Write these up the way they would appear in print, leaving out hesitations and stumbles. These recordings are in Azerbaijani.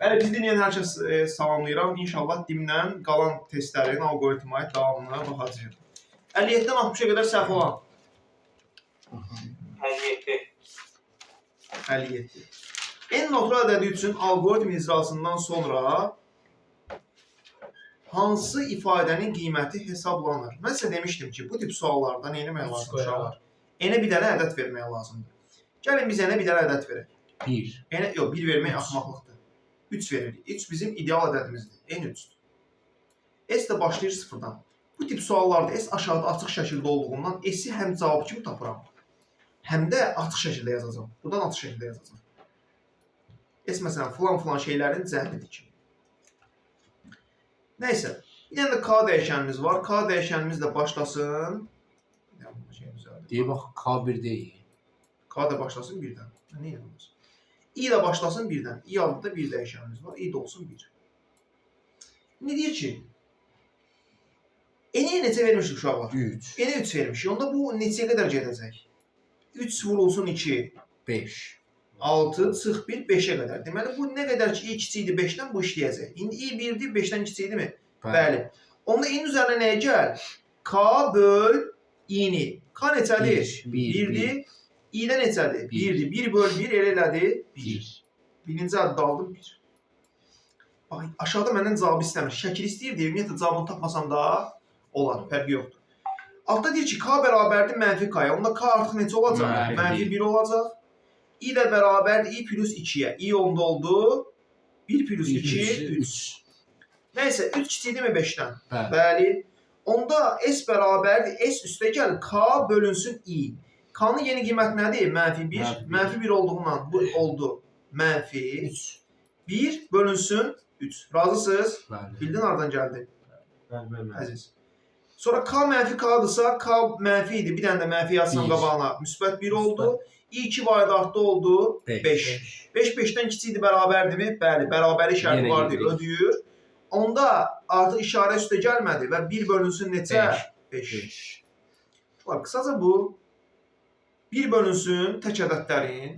Bəli, biz dinləyən hər kəs salamlayıram. İnşallah dimdən qalan testlərin alqoritmaya davamına baxacağıq. 57-dən 60-a qədər səhv olan. 57. 57. N natural ədədi üçün alqoritm icrasından sonra hansı ifadənin qiyməti hesablanır? Mən sizə demişdim ki, bu tip suallarda nə etmək lazımdır uşaqlar? N-ə bir dənə ədəd vermək lazımdır. Gəlin biz N-ə bir dənə ədəd verək. 1. Yox, 1 vermək axmaqlıqdır. 3 veririk. 3 bizim ideal ədədimizdir. N 3-dür. S də başlayır sıfırdan. Bu tip suallarda S aşağıda açıq şəkildə olduğundan S-i həm cavabı kimi tapıram, həm də açıq şəkildə yazacağam. Buradan açıq şəkildə yazacağam. S məsələn filan şeylərin cəhlidir kimi. Nəysə, bir dənə də K dəyişənimiz var. K dəyişənimiz də başlasın. Deyək bax, K1 deyil. K da başlasın birdən. Nə yapılır? I də başlasın birdən. I adında bir dəyişənimiz var. I də olsun 1. Ne deyir ki? N-ə necə vermişik uşaqlar? 3. N-ə 3 vermişik. Onda bu neçəyə qədər gedəcək? 3 vurulsun 2. 5. 6 çıx 1, 5-ə qədər. Deməli, bu nə qədər ki, i kiçikdir 5-dən bu işləyəcək. İndi i 1-dir, 5-dən kiçikdir mi? Bəli. Onda i-nin üzərinə nəyə gəl? K böl i-ni. K neçədir? 1-dir. i-də neçədir? 1-dir. 1 böl 1 elə elədir? 1. Birinci adda aldım 1. Bax, aşağıda məndən cavabı istəmir. Şəkil istəyirdi, ümumiyyətlə cavabını tapmasam da olar, fərqi yoxdur. Altda deyir ki, K bərabərdir mənfi K-ya. Onda K artıq neçə olacaq? Mənfi 1 olacaq. I də bərabərdir I plus 2-yə. I onda oldu. 1 plus 2, 3. Nəysə, 3 kiçikdir mi 5-dən? Bəli. Onda S bərabərdir. S üstə gəl, K bölünsün I. K-nın yeni qiymət nədir? Mənfi 1. Mənfi 1 olduğundan bu oldu. Mənfi 3. 1 bölünsün 3. Razısınız? Bildin hardan gəldi? Əziz. Sonra K mənfi K-dırsa, K mənfi idi. Bir dənə də mənfi yazsam qabağına. Müsbət 1 oldu. I2 vayda artda oldu. 5. 5 5-dən kiçikdir, bərabərdirmi? Bəli, bərabəri şərti vardır, ödəyir. Onda artıq işarə üstə gəlmədi və 1 bölünsün neçə? 5. Qısaca bu 1 bölünsün tək ədədlərin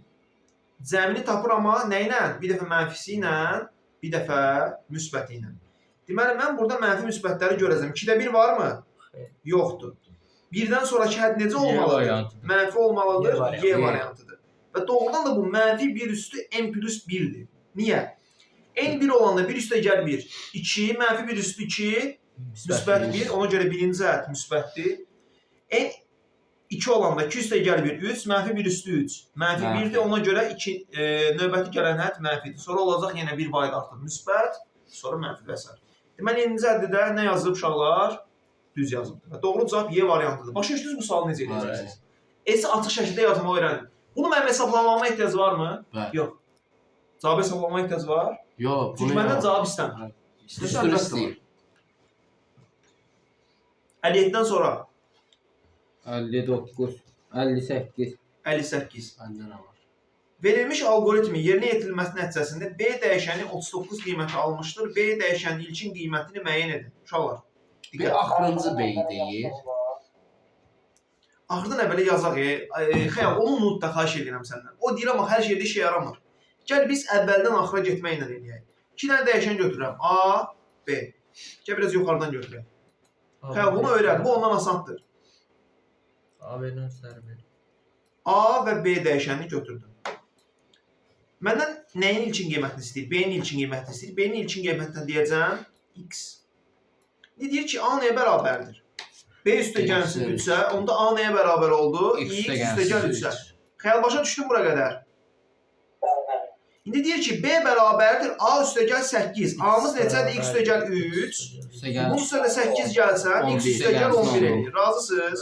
cəmini tapır, amma nə ilə? Bir dəfə mənfisi ilə, bir dəfə müsbəti ilə. Deməli, mən burada mənfi müsbətləri görəcəm. 2-də 1 varmı? Yoxdur. Birdən sonraki hədd necə olmalıdır? Mənfi olmalıdır, Y variantıdır. Və doğrudan da bu mənfi 1 üstü N plus 1-dir. Niyə? N 1 olanda 1 üstə gəl 1. 2, mənfi 1 üstü 2, müsbət 1. Ona görə birinci ədəd müsbətdir. N 2 olanda 2 üstə gəl 1, 3, mənfi 1 üstü 3. Mənfi 1-dir, ona görə növbəti gələn ədəd mənfidir. Sonra olacaq yenə 1 vayda artıq müsbət, sonra mənfi və s. Deməli, 7-ci ədədə nə yazılıb uşaqlar? Düz yazıldı. Və doğru cavab Y variantıdır. Başa düşdünüz bu sualı necə edəcəksiniz? S-i açıq şəkildə yazmağı öyrənin. Bunu mənim hesablamama ehtiyac varmı? Yox. Cavabı hesablamama ehtiyac var? Yox. Çünki məndən cavab istəmir. İstəyir. 57-dən sonra? 59, 58. 58. Məndə nə var? Verilmiş algoritmin yerinə yetirilməsi nəticəsində B dəyişəni 39 qiyməti almışdır. B dəyişənin ilkin qiymətini müəyyən edin. Uşaqlar. Bir axırıncı B deyir. Axırdan əvvələ yazaq. Xəyal, onu unut da xahiş edirəm səndən. O deyir, amma hər şeydə işə yaramır. Gəl biz əvvəldən axıra getməklə eləyək. 2 dənə dəyişən götürürəm. A, B. Gəl biraz yuxarıdan götürək. Xəyal, bunu öyrən. Bu ondan asandır. A və B dəyişənini götürdüm. Məndən nəyin ilkin qiymətini istəyir? B-nin ilkin qiymətini istəyir. B-nin ilkin qiymətini deyəcəm X. Ne deyir ki, A nəyə bərabərdir? B üstə gəlsin 3-ə, onda A nəyə bərabər oldu? X üstə gəl 3-ə. Xəyal başa düşdün bura qədər? İndi deyir ki, B bərabərdir, A üstə gəl 8. A-mız neçədir? X üstə gəl 3. Bunun üstə 8 gəlsən, X üstə gəl 11 eləyir. Razısınız?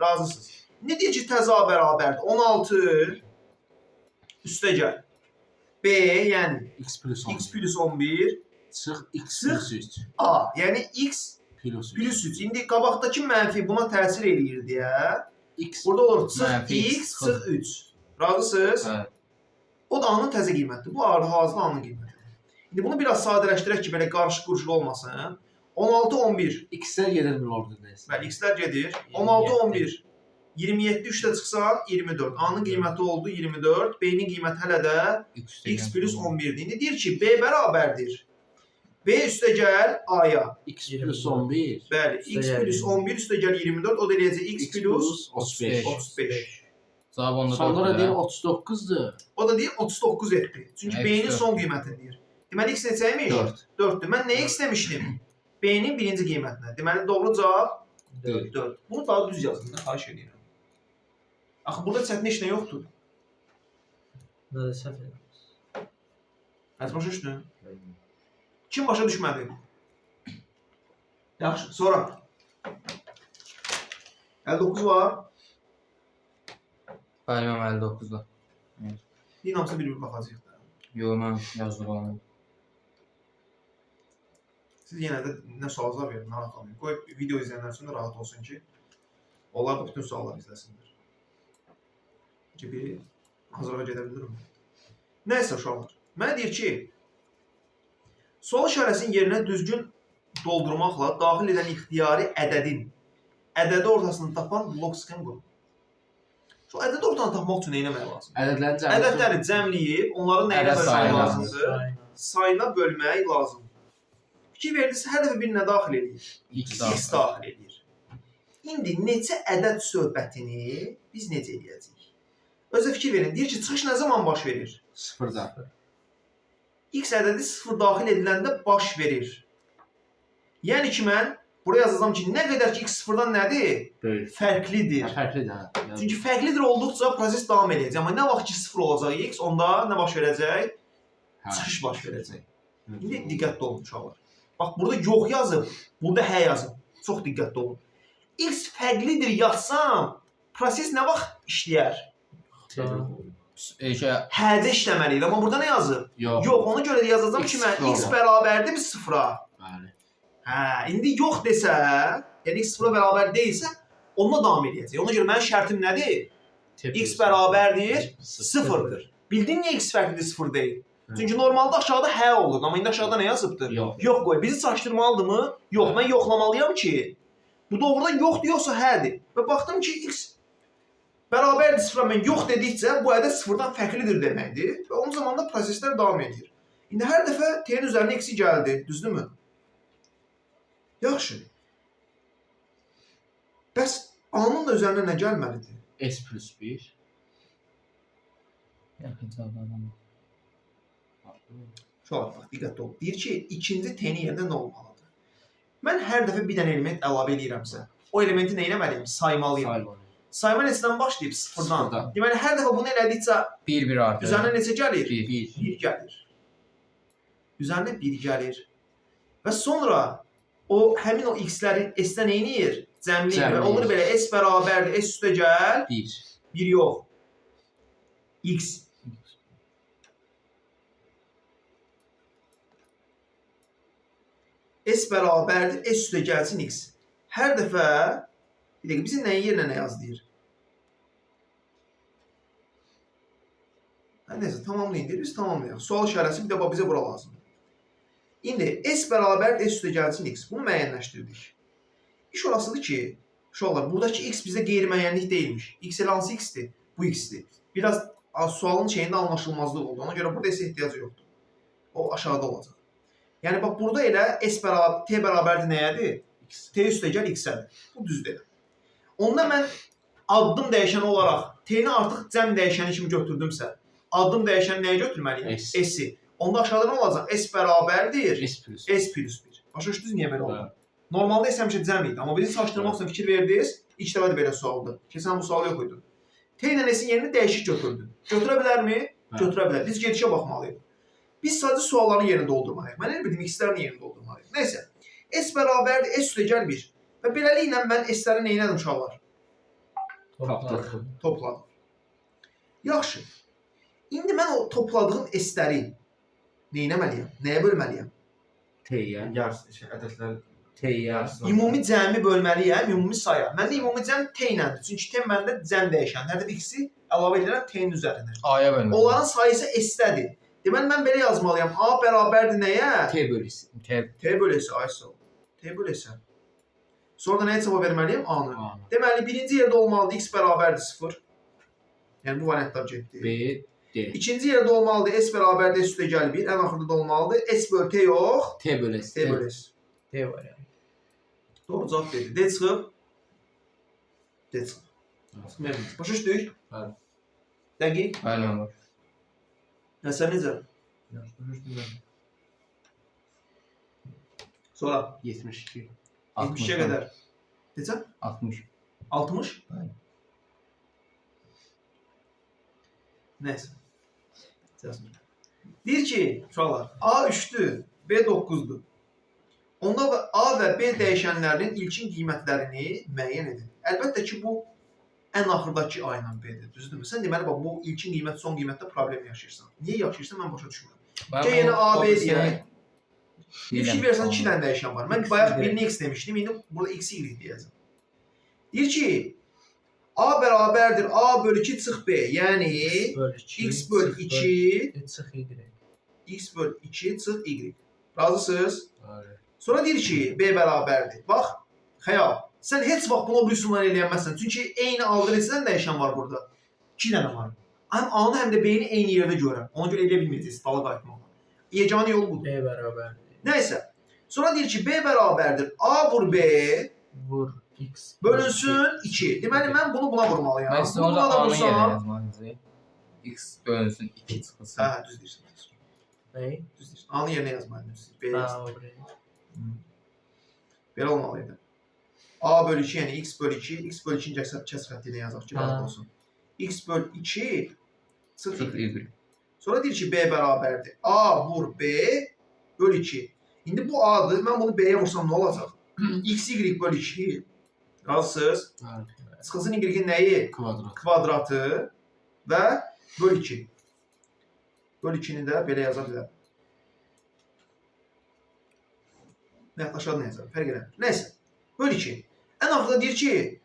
Razısınız. Ne deyir ki, təzə A bərabərdir? 16 üstə gəl. B, yəni X plus 11 çıx X plus 3. A, yəni X plus 3. İndi qabaqdakı mənfi buna təsir eləyir deyə burada olur çıx X, çıx 3. Razısınız? O da A-nın təzə qiymətidir. Bu hazırda A-nın qiymətidir. İndi bunu biraz sadələşdirək ki, belə qarışıq-quruşuq olmasın. 16, 11. X-lər gedir bir orada. Bəli, X-lər gedir. 16, 11. 27 3-də çıxsan 24. A-nın qiyməti oldu 24. B-nin qiyməti hələ də x plus 11-dir. İndi deyir ki, B bərabərdir. B üstə gəl A-ya. X plus 11. Bəli, x plus 11 üstə gəl 24. O da eləyəcək x plus 35. 35. Cavab onda Sonra deyir 39'dur. O da deyir 39 etdi. Çünki X B-nin dört. son qiymətini deyir. Deməli x neçəymiş? 4. 4-dür. Mən nəyə x demişdim? B-nin birinci qiymətinə. Deməli doğru cavab 4. 4. Bunu daha düz yazın da, xahiş edirəm. Axı burada çətin heç nə yoxdur. Nədə səhv edirəm? Hətta başa düşdün? Kim başa düşmədi? Yaxşı, sonra. 59 var. Bəli, mən 59-da. Deyin hamısı bir-bir baxacaq da. Yox, mən yazdım onu. Siz yenə də nə suallar verin, narahat olmayın. Qoy video izləyənlər üçün də rahat olsun ki, onlar da bütün sualları izləsinlər. Ki, biri hazırlığa gedə bilirəm. Nəysə uşaqlar. Mənə deyir ki, sual işarəsinin yerinə düzgün doldurmaqla daxil edən ixtiyari ədədi ortasını tapan blok sxem qurun. Şu ədədi ortasını tapmaq üçün nə etmək lazım? Ədədləri cəmləyib, onları nə ilə bölmək lazımdır? Sayına bölmək lazımdır. Fikir verdinizsə, hər dəfə bir nə daxil edir? X daxil edir. İndi neçə ədəd söhbətini biz necə eləyəcəyik? Özə fikir verin, deyir ki, çıxış nə zaman baş verir? 0'da. X ədədi 0 daxil ediləndə baş verir. Yəni ki, mən buraya yazacağam ki, nə qədər ki, X 0-dan nədir? Böyük. Fərqlidir. Fərqlidir. Çünki fərqlidir olduqca proses davam edəcək. Amma nə vaxt ki 0 olacaq X, onda nə baş verəcək? Çıxış baş verəcək. İndi diqqətli olun uşaqlar. Bax, burada yox yazıb, burada hə yazıb. Çox diqqətli olun. X fərqlidir yazsam, proses nə vaxt işləyər? Hədə işləməliydi, amma burada nə yazıb? Yox. Yox, ona görə də yazacağam ki, mən X bərabərdir mi 0-a? Bəli. Hə, indi yox desə, yəni X 0-a bərabər deyilsə, onunla davam edəcək. Ona görə mənim şərtim nədir? X bərabərdir 0-dır. Bildin niyə X fərqlidir 0 deyil? Çünki normalda aşağıda hə olur, amma indi aşağıda nə yazıbdır? Yox. Yox qoy, bizi çaşdırmalıdırmı? Yox, mən yoxlamalıyam ki, bu doğrudan yoxdur, yoxsa hədir. Və baxdım ki, X bərabərdir 0-a mən yox dedikcə, bu ədəd 0-dan fərqlidir deməkdir və onun zamanında proseslər davam edir. İndi hər dəfə T-nin üzərinə X-i gəldi, düzdürmü? Yaxşı. Bəs A-nın da üzərinə nə gəlməlidir? S plus 1. Yaxın cavablardan. Şöyle bax, diqqətli ol. Deyir ki, ikinci T-nin yerində nə olmalıdır? Mən hər dəfə bir dənə element əlavə edirəmsə, o elementi nə etməliyəm? Saymalıyım. Sayma neçədən başlayıb? 0-dan. Deməli, hər dəfə bunu elədikcə 1 artır. üzərinə neçə gəlir? 1. 1 gəlir. Üzərinə 1 gəlir. Və sonra o həmin o x-ləri S-dən eynir? Cəmləyir. Və olur belə S bərabərdir, S üstə gəl. 1. 1 yox. X. S bərabərdir, S üstə gəlsin X. Hər dəfə, bir dəqiqə, bizim nəyin yerinə nə yaz deyir? Neyse, tamamlayın deyir, biz tamamlayaq. Sual işarəsi bir də bizə bura lazımdır. İndi S bərabərdir, S üstə gəlsin X. Bunu müəyyənləşdirdik. İş orasıdır ki, uşaqlar, buradakı X bizdə qeyri-müəyyənlik deyilmiş. X elə hansı X-dir? Bu X-dir. Biraz sualın şeyində anlaşılmazlıq oldu. Ona görə burada S ehtiyacı yoxdur. O aşağıda olacaq. Yəni bax burada elə S bərabər T bərabərdir nəyədir? T üstə gəl X-ədir. Bu düzdür. Onda mən addım dəyişəni olaraq T-ni artıq cəm dəyişəni kimi götürdümsə, addım dəyişəni nəyə götürməliyəm? S-i. Onda aşağıda nə olacaq? S bərabərdir S plus 1. Başa düşdünüz niyə belə oldu? Normalda S həmişə cəm idi, amma bizi çaşdırmaq üçün fikir verdiniz. İlk dəfə də belə sualdır. Keçən bu sual yox idi. T ilə S-in yerini dəyişik götürdün. Götürə bilərmi? Götürə bilər. Biz gedişə baxmalıyıq. Biz sadəcə sualların yerini doldurmalıyıq. Mən elə bildim X-lərin yerini doldurmalıyıq. Nəysə. S bərabərdir, S üstə gəl 1. Və beləliklə mən S-ləri nə etdim uşaqlar? Topladım. Yaxşı. İndi mən o topladığım S-ləri nə etməliyəm? Nəyə bölməliyəm? T-yə. Yarısı, ədədlər T-yə. Ümumi cəmi bölməliyəm, ümumi saya. Məndə ümumi cəm T iləndir. Çünki T məndə cəm dəyişən. Hər dəfə X-i əlavə edirəm T-nin üzərinə. A-ya bölmək. Onların sayısı S-dədir. Deməli, mən belə yazmalıyam. A bərabərdir nəyə? T bölüsü. T bölüsü, ay sağ ol. T bölüsü. Sonra da nəyə cavab verməliyəm? A-nı. A. Deməli, birinci yerdə olmalıdır x bərabərdir 0. Yəni bu variantlar getdi. B, D. İkinci yerdə olmalıdır s bərabərdir s üstə gəl 1. Ən axırda da olmalıdır s böl t yox. T bölü S. T böl s. D var yani. Doğru cavab verdi. D çıxıb. D çıxıb. Məmnun. Başa düşdük? Bəli. Dəqiq. Bəli, olur. Sən necə? Sonra 72. 70'e qədər. Necə? 60. 60? Bəli. Neyse. Deyir ki, uşaqlar, A 3'dür, B 9'dur. Onda A və B dəyişənlərinin ilkin qiymətlərini müəyyən edin. Əlbəttə ki, bu ən axırdakı A ilə B-dir, düzdürmü? Sən deməli, bax, bu ilkin qiymət, son qiymətdə problem yaşayırsan. Niyə yaşayırsan, mən başa düşmürəm. Ki, yenə A, B deyək. Bir şey versən 2 dənə dəyişən var. Mən bayaq birini x demişdim, indi burada x, y deyəcəm. Deyir ki, A bərabərdir A bölü 2 çıx B. Yəni, x bölü 2 çıx Y. x bölü 2 çıx y. Razısınız? Bəli. Sonra deyir ki, B bərabərdir. Bax, xəyal. Sən heç vaxt bunu bir üsulla eləyənməzsən. Çünki eyni aldı neçədən dəyişən var burada? 2 dənə var. Həm A-nı, həm də B-ni eyni yerdə görürəm. Ona görə eləyə bilməyəcəksiniz, dala qayıtmaq. Yeganə yolu budur. B beraber. Nəysə. Sonra deyir ki, B bərabərdir A vur B Vur X. bölünsün 2. Deməli, mən bunu buna vurmalıyam. Mən sizə Bunu orada buna da A-nı yerə vursam... yazmalıyım. X bölünsün 2 çıxılsın. Hə, düz deyirsən. Ne? Düz deyirsən. A-nı yerinə yazmalıyım. B yazdım. Ha, oraya. Belə olmalıydı. A bölü 2 yəni x bölü 2. X bölü 2-ci kəsr xəttinə yazaq ki, rahat olsun. X bölü 2 Çıx sıfır. Y. Sonra deyir ki, B bərabərdir. A vur B bölü 2. İndi bu A'dır. Mən bunu B'yə vursam nə olacaq? X, Y bölü 2. Razısınız? Bəli. Çıxılsın Y-in nəyi? Kvadrat. Kvadratı və bölü 2. Bölü 2-ni də belə yaza bilər. Nə aşağıda nə yazar? Fərq eləmir. Nəysə. Bölü 2. Ən axırda deyir ki,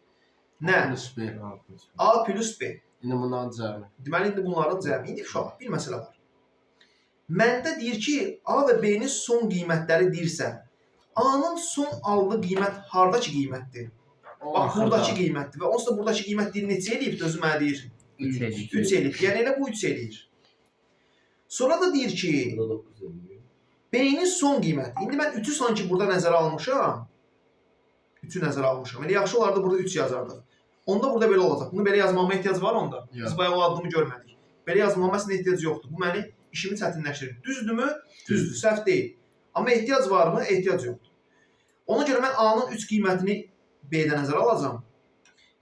nə? Plus B. A plus B. A plus B. İndi bundan cəmi. Deməli, indi bunların cəmi. İndi uşaq, bir məsələ var. Məndə deyir ki, A və B-nin son qiymətləri deyirsə, A-nın son aldığı qiymət hardakı qiymətdir? Bax, buradakı qiymətdir və onsuz da buradakı qiymət deyir, neçə eləyib, özü mənə deyir? 3 eləyir. 3 eləyib. Yəni elə bu 3 eləyir. Sonra da deyir ki, Burada 9 eləyir. B-nin son qiyməti. İndi mən 3-ü sanki burada nəzərə almışam. 3-ü nəzərə almışam. Elə yaxşı olardı burada 3 yazardıq. Onda burada belə olacaq. Bunu belə yazmama ehtiyac var onda. Yox. Biz bayaq o addımı görmədik. Belə yazmama əslində ehtiyac yoxdur. Bu məni işimi çətinləşdirir. Düzdürmü? Düzdür. Səhv deyil. Amma ehtiyac varmı? Ehtiyac yoxdur. Ona görə mən A-nın 3 qiymətini B-də nəzərə alacağam.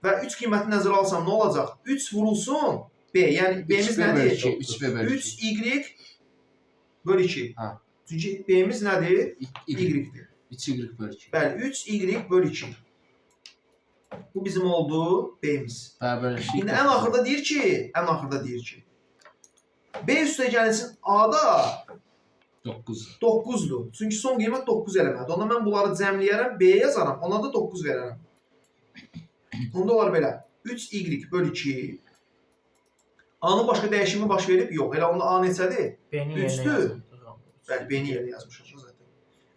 Və 3 qiymətini nəzərə alsam nə olacaq? 3 vurulsun B. Yəni B-miz nədir? 3B bölü 2. 3Y bölü 2. Ha. Çünki B-miz nədir? Y-dir. 2Y bölü 2. Bəli, 3Y bölü 2. Bu bizim oldu B-miz. Bərabərləşik. İndi ən axırda deyir ki, B üstə gəlsin A-da 9. 9-dur. Çünki son qiymət 9 eləməlidir. Onda mən bunları cəmləyərəm, B-yə yazaram, ona da 9 verərəm. Onda olar belə. 3Y bölü 2. A-nın başqa dəyişimi baş verib? Yox. Elə onda A neçədir? Beni Üçtü. yerine yazdım. Bəli, B-ni yerine yazmışam zaten.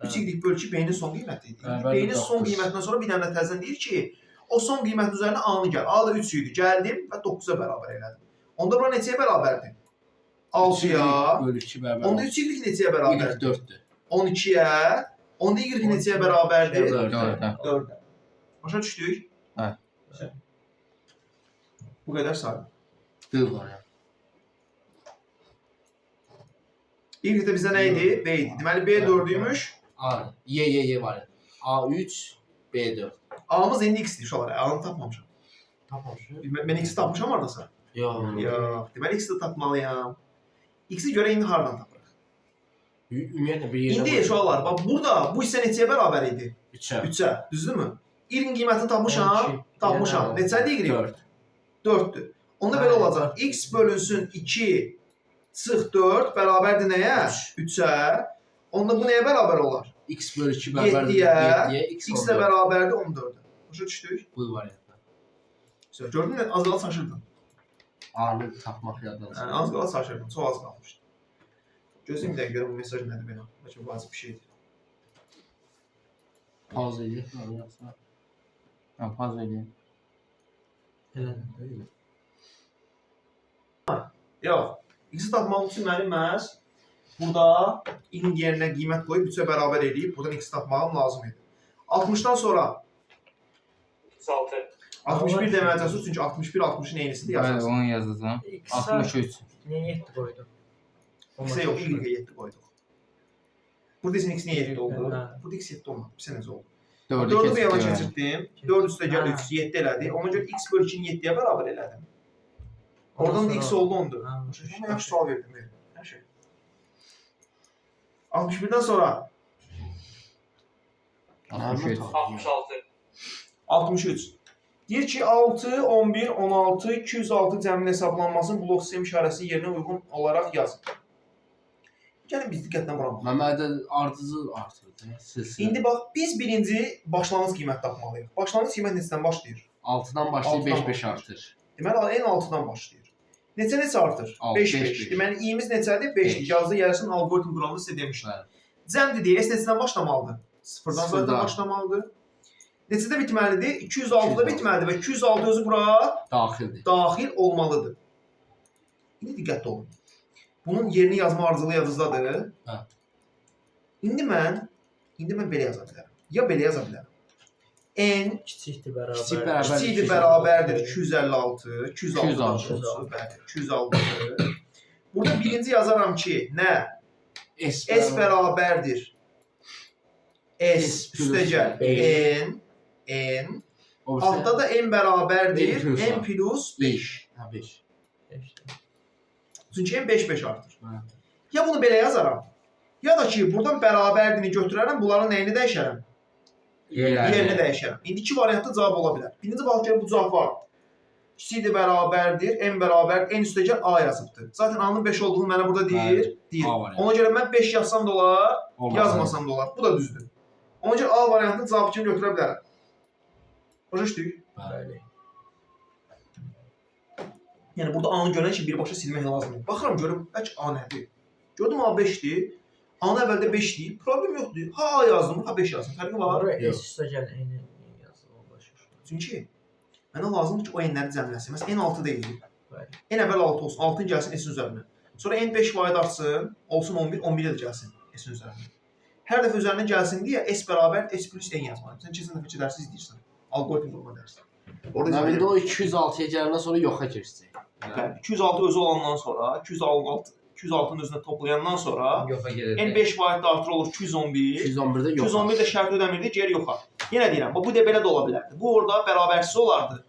3Y bölü 2 B-nin son qiyməti idi. Bəli, B-nin son 9. qiymətindən sonra bir dənə də təzədən deyir ki, o son qiymətin üzərinə A-nı gəl. A da 3 idi. Gəldim və 9-a bərabər elədim. Onda bura neçəyə bərabərdir? 6-ya. Bölü 2 bərabər. Onda 3Y neçəyə bərabərdir? 4'dür. 12-yə. Onda Y neçəyə bərabərdir? 4'ə. 4-ə. Başa düşdük? Hə. Bu qədər sayı. D var ya. Y də bizdə nə idi? B idi. Deməli B 4-üymüş. A. Y var ya. A3, B4. A-mız indi X-dir uşaqlar. A-nı tapmamışam. Tapmışıq. Mən X-i tapmışam haradasa. Yox. Yox. Deməli X-i də tapmalıyam. X-i görə indi haradan tapırıq? Ümumiyyətlə bir yerdə. İndi uşaqlar, bax burada bu hissə neçəyə bərabər idi? 3'ə. 3-ə, düzdürmü? Y-in qiymətini tapmışam. 12. Tapmışam. Neçədir Y? 4. 4-dür. Onda belə olacaq. X bölünsün 2 çıx 4 bərabərdir nəyə? 3-ə. Onda bu nəyə bərabər olar? X bölü 2 bərabərdir. 7-yə. 7'yə. X ilə bərabərdir 14-ə. Başa düşdük? Bu variantda. Gördün mü? Az qala çaşırdın. A'nı tapmaq yaddan. Yəni az qala çaşırdın. Çox az qalmışdı. Gözüm bir dəqiqə görüm bu mesaj nədir belə. Bəlkə vacib bir şeydir. Pauza edək. Yoxsa Ha, paz eləyim. Elədim. Yox. X tapmaq üçün mənim məhz burada in yerinə qiymət qoyub 3-ə bərabər edib buradan x tapmağım lazım idi. 60-dan sonra 61 deməyəcəksiniz çünki 61 60-ın eynisidir Bəli, yazırsınız. onu yazacağam. X-a 63. niyə 7 qoydum? X-ə yox, Y-ə 7 qoyduq. Burada isə x niyə 7 oldu? Hə. Burada x 7 olmadı. Bir sənəcə oldu. 4'ü 4-ü bu yana keçirdim. keçirtdim. 4 üstə gəl Hə. 3, 7 elədi. Ona görə x bölü 2-ni 7-yə bərabər elədim. Oradan da x oldu 10-dur. Ha, Amma yaxşı sual verdim. Hər şey. 61-dən sonra 63. 63. Deyir ki, 6, 11, 16, 206 cəmin hesablanmasının blok sistem işarəsi yerinə uyğun olaraq yazın. Gəlin biz diqqətlə bura baxaq. Məmədə ardıcı artırdı. Silsilə. İndi bax, biz birinci başlanğıc qiymət tapmalıyıq. Başlanğıc qiymət neçədən başlayır? 6-dan başlayıb 6-dan 5-5 artır. Deməli, en 6-dan başlayır. Neçə artır? Altı, 5-5. beş, beş. Deməli, i'miz neçədir? 5-dir. Yazdı, gəlsin, algoritm quranda sizə demişdim. Bəli. Cəmdir deyə, s neçədən başlamalıdır? Sıfırdan zaten Sıfırdan. başlamalıdır. Neçədə bitməlidir? 206-da bitməlidir və 206 özü bura Daxildir. daxil olmalıdır. İndi diqqətli olun. Bunun yerini yazma ardıcılığı yadınızdadır. Hə. İndi mən belə yaza bilərəm. Ya belə yaza bilərəm. N Kiçikdir bərabər. Kiçik bərabər. kiçikdir bərabərdir 256, 206, 206. bəli, 206. Burada birinci yazaram ki, nə? S bərabərdir. S üstə gəl. N. Altta da n bərabərdir. N plus 5. Ha 5. Çünki n 5-5 artır. Hə. Ya bunu belə yazaram. Ya da ki, buradan bərabərdini götürərəm, bunların nəyini dəyişərəm? Yerini dəyişərəm. İndi iki variantda cavab ola bilər. Birinci baxaq ki, bu cavab var. Kiçikdir bərabərdir, n bərabər, n üstə gəl a yazıbdır. Zaten a-nın 5 olduğunu mənə burada deyir. A variantı. Ona görə mən 5 yazsam da olar, Olmaz. yazmasam da olar. Bu da düzdür. Ona görə A variantını cavab kimi götürə bilərəm. Başa düşdük? Bəli. Yəni burada A-nı görən ki, birbaşa silmək lazımdır. Baxıram görüm, bəlkə A nədir? Gördüm A 5-dir. A-nı əvvəldə 5 deyib, problem yoxdur. Ha A yazdım, ha 5 yazdım. Fərqi var. Ora Yox. S üstə gəl eyni yazılır başa. Çünki mənə lazımdır ki, o n-ləri cəmləsin. Məsələn, n 6 deyildi. Bəli. N əvvəl 6 olsun, 6-ın gəlsin S-in üzərinə. Sonra n 5 vaid artsın, olsun 11, 11-ə də gəlsin S-in üzərinə. Hər dəfə üzərinə gəlsin deyə S bərabər S plus n yazmalıyım. Sən keçən dəfə dərsi izləyirsən. Algoritm qurma dərsi. Orada Məbədə o 206-ya gələndən sonra yoxa keçəcək. Bəli, 206 özü olandan sonra, 206-nın özünə toplayandan sonra Yoxa gedəcək. n 5 vaid artır olur 211. 211-də yoxa. 211 də şərt ödəmirdi, geri yoxa. Yenə deyirəm, bu da belə də ola bilərdi. Bu orada bərabərsiz olardı.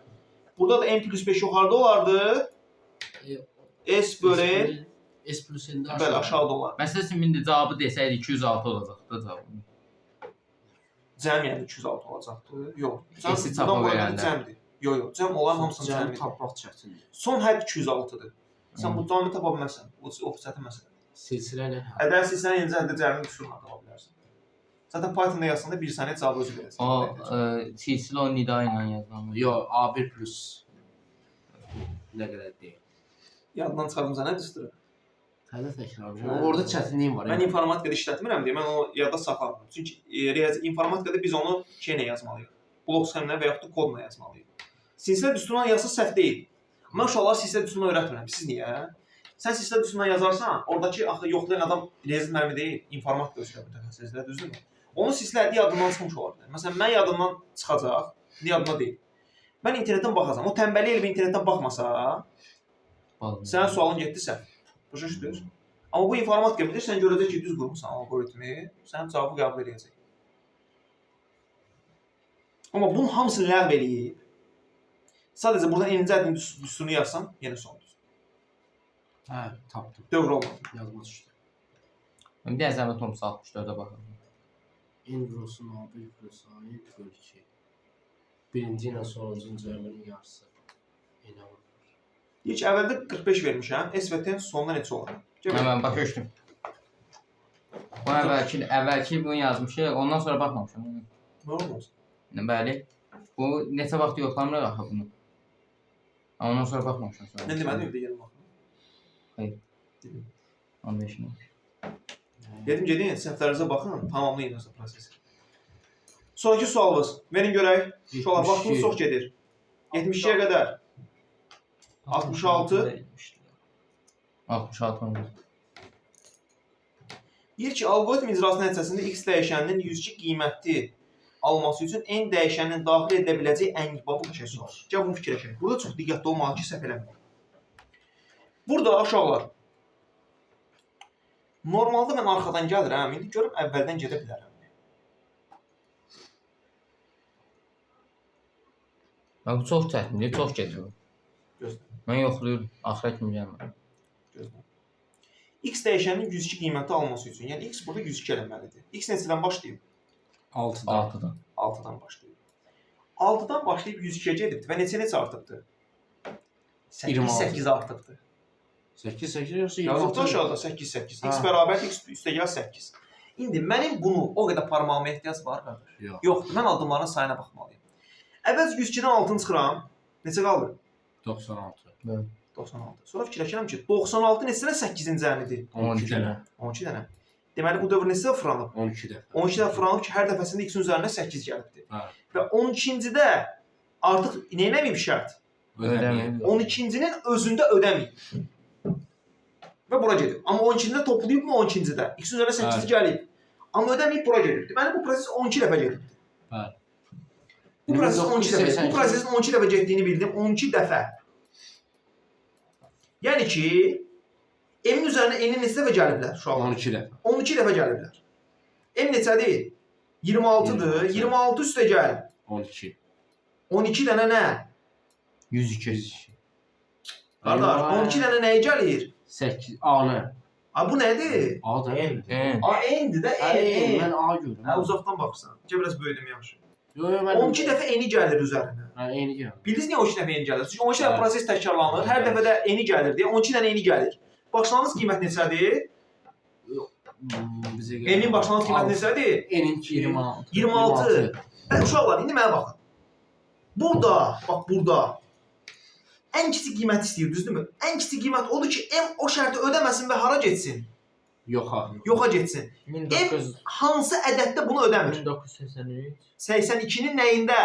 Burada da n plus 5 yuxarıda olardı. S bölü S plus n-də bəli aşağıda olardı. Məsələn, şimdi indi cavabı desəydi 206 olacaqdı cavabı. Cəm yəni 206 olacaqdı. Yox. Kesin çapa verəndə. Cəmdir. Yox, cəm olan hamısının Cəmi cəmidir. tapmaq çətindir. Son hədd 206-dır. Sən bu cəmi tapa bilməzsən. O çətin məsələ. Silsilə ilə hə. Ədər silsən yenicə həddə cəmini qüsurla tapa bilərsən. Zaten Python-da yazsanda bir saniyə cavabı özü verəcək. O silsilə o nida ilə yazılır. Yox, A1 plus nə qədər deyil. Yaddan çıxardım sənə düzdür. Hələ təkrarlayacağam. Orada çətinliyin var. Mən informatikada işlətmirəm deyə mən o yadda saxlamıram. Çünki informatikada biz onu şeylə yazmalıyıq. Blok sxemlə və yaxud da kodla yazmalıyıq. Silsilə düsturuna yazsa səhv deyil. Amma uşaqlara silsilə düsturuna öyrətmirəm. Siz niyə? Sən silsilə düsturuna yazarsan, oradakı axı yoxlayan adam Riyazi müəllimi deyil, informatika üzrə mütəxəssislər, düzdürmü? Onun silsilə həddi yadından çıxmış ola bilər. Məsələn, mən yadımdan çıxacaq, yadımda deyil. Mən internetdən baxacağam. O tənbəllik elmi internetdən baxmasa, sənin sualın getdi səhv. Başa düşdünüz? Amma bu informatika bilir, sən görəcək ki, düz qurmusan algoritmi, sənin cavabı qəbul edəcək. Amma bunun hamısını ləğv eləyib. Sadəcə buradan eninci ədin düsturunu yazsam, yenə sondur. Hə, tapdım. Dövr olmadı. Yazma düşdü. Bir də zəhmət olmasa 64-ə baxın. N grosun A1 plus A1 bölü 2. Birinci ilə sonuncunun cəminin yarısı. Yenə olur. Deyir ki, əvvəldə 45 vermişəm, S və T sonunda neçə olur? Mən başa düşdüm. Bu əvvəlki bunu yazmışıq, ondan sonra baxmamışam. Nə olmaz? Bəli. Bu neçə vaxt yoxlamırıq axı bunu. Ondan sonra baxmamışam. Nə demədim, bir də yerim baxın. Hayır. 15-nə. Dedim, gedin, səhvlərinizə baxın, tamamlayın özə prosesi. Sonraki sualımız. Verin görək. Uşaqlar, vaxtımız çox gedir. 72-yə qədər. 66. 66 oldu. Deyir ki, alqoritm icrası nəticəsində x dəyişəninin 102 qiyməti alması üçün n dəyişəninin daxil edilə biləcəyi ən bu qəşəng sual. Gəl bunu fikirləşək. Burada çox diqqətli olmalı ki, səhv eləməyək. Burada uşaqlar normalda mən arxadan gəlirəm, indi görüm əvvəldən gedə bilərəm. Bu çox çətindir, çox gedir. Gözlə. Mən yoxlayıram, axıra kimi gəlmir. Gözlə. X dəyişəninin 102 qiyməti alması üçün, yəni x burada 102 eləməlidir. X neçədən başlayıb? 6-dan. 6-dan başlayıb. 6-dan başlayıb 102-yə gedibdir və neçə artıbdır? 8 artıbdır. 8 yoxsa Yazıqda aşağıda 8. X bərabər x üstəgəl 8. İndi mənim bunu o qədər parmağıma ehtiyac var, qardaş? Yoxdur. Mən addımların sayına baxmalıyım. Əvvəl 102-dən 6-nı çıxıram. Neçə qaldı? 96. 96. Sonra fikirləşirəm ki, 96 neçədən 8-ci əmidir? 12 dənə. 12 dənə. Deməli, bu dövr neçə fırlanıb? 12 dəfə. 12 dəfə fırlanıb ki, hər dəfəsində x-in üzərində 8 gəlibdir. Hə. Və 12-cidə artıq neynəməyib şərt? Ödəməyib. 12-cinin özündə ödəməyib. Və bura gedib. Amma 12-cində toplayıb mı 12-cidə? X-in üzərində 8 gəlib. Amma ödəməyib bura gedib. Deməli, bu proses 12 dəfə gedibdir. Bəli. Bu prosesin 12 dəfə. Bu prosesin 12 dəfə getdiyini bildim. 12 dəfə. Yəni ki, M-in üzərinə N-in neçə dəfə gəliblər şu an? 12 dəfə. 12 dəfə gəliblər. M neçədir? 26-dır. 26 üstə gəl. 12. 12 dənə nə? 102. Qardaş, 12 dənə nəyə gəlir? 8. A-nə? A, bu nədir? A da N. A, N-dir də, N. Mən A görürüm. Hə, uzaqdan baxırsan. Gəl biraz böyüdüm yaxşı. Yo, mən 12 dəfə N-i gəlir üzərinə. Hə, N-i gəlir. Bildiniz niyə 12 dəfə N gəlir? Çünki 12 dəfə proses təkrarlanır. Hər dəfədə N-i gəlir deyə 12 dənə N-i gəlir. Başlanğıc qiymət neçədir? N-in başlanğıc qiymət neçədir? N-inki 26. 26. Uşaqlar, indi mənə baxın. Burada, bax burada ən kiçik qiymət istəyir, düzdürmü? Ən kiçik qiymət odur ki, M o şərti ödəməsin və hara getsin? Yoxa. Yoxa getsin. M hansı ədəddə bunu ödəmir? 1983. 82-nin nəyində?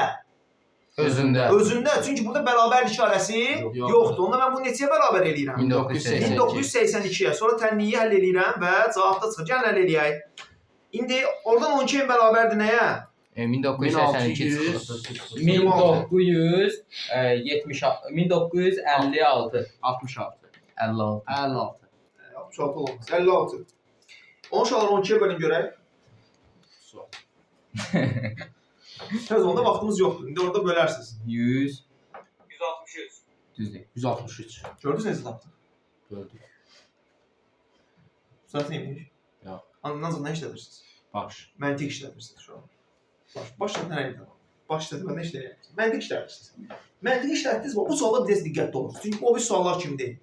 Özündə. Özündə. Çünki burada bərabərlik işarəsi yoxdur. Onda mən bunu neçəyə bərabər eləyirəm? 1982-yə. Sonra tənliyi həll eləyirəm və cavabda çıxır. Gəlin həll eləyək. İndi oradan 12 M bərabərdir nəyə? 1982 çıxır. 1956. 66. 56. 56. 66 olmaz. 56. 10 uşaqlar 12-yə bölün görək. Sual. Təz onda vaxtımız yoxdur. İndi orada bölərsiniz. 100. 163. Düzdür. 163. Gördünüz necə tapdıq? Gördük. Zaten neymiş? Yox. Ancaq nə işlədirsiniz? Baş. Məntiq işlədirsiniz şu an. Başla nə edirəm? Başladı və nə işləyirsiniz? Məntiq işlədirsiniz. Məntiq işlətdiniz bu suala biraz diqqətli olun. Çünki o bir suallar kimi deyil.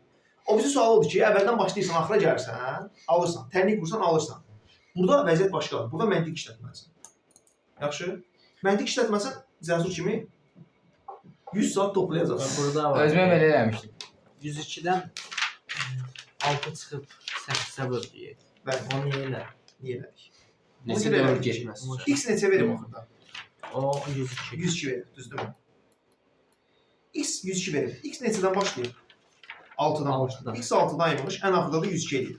O bizi sual odur ki, əvvəldən başlayırsan, axıra gəlirsən, alırsan. Tənlik vursan, alırsan. Burada vəziyyət başqadır. Burada məntiq işlətməlisən. Yaxşı? Məntiq işlətməsən, cəzur kimi 100 saat toplayacaqsın. Burada var. Özümə belə eləmişdim. 102-dən 6 çıxıb 8-ə böldük. Bəli. Onu niyə elə? Niyə elədik? Neçə dövr getməz. X neçə verim axırda? O 102. 102 verir, düzdürmü? X 102 verir. X neçədən başlayır? 6-dan başlayır. X 6-dan imiş, ən axırda da 102 edir.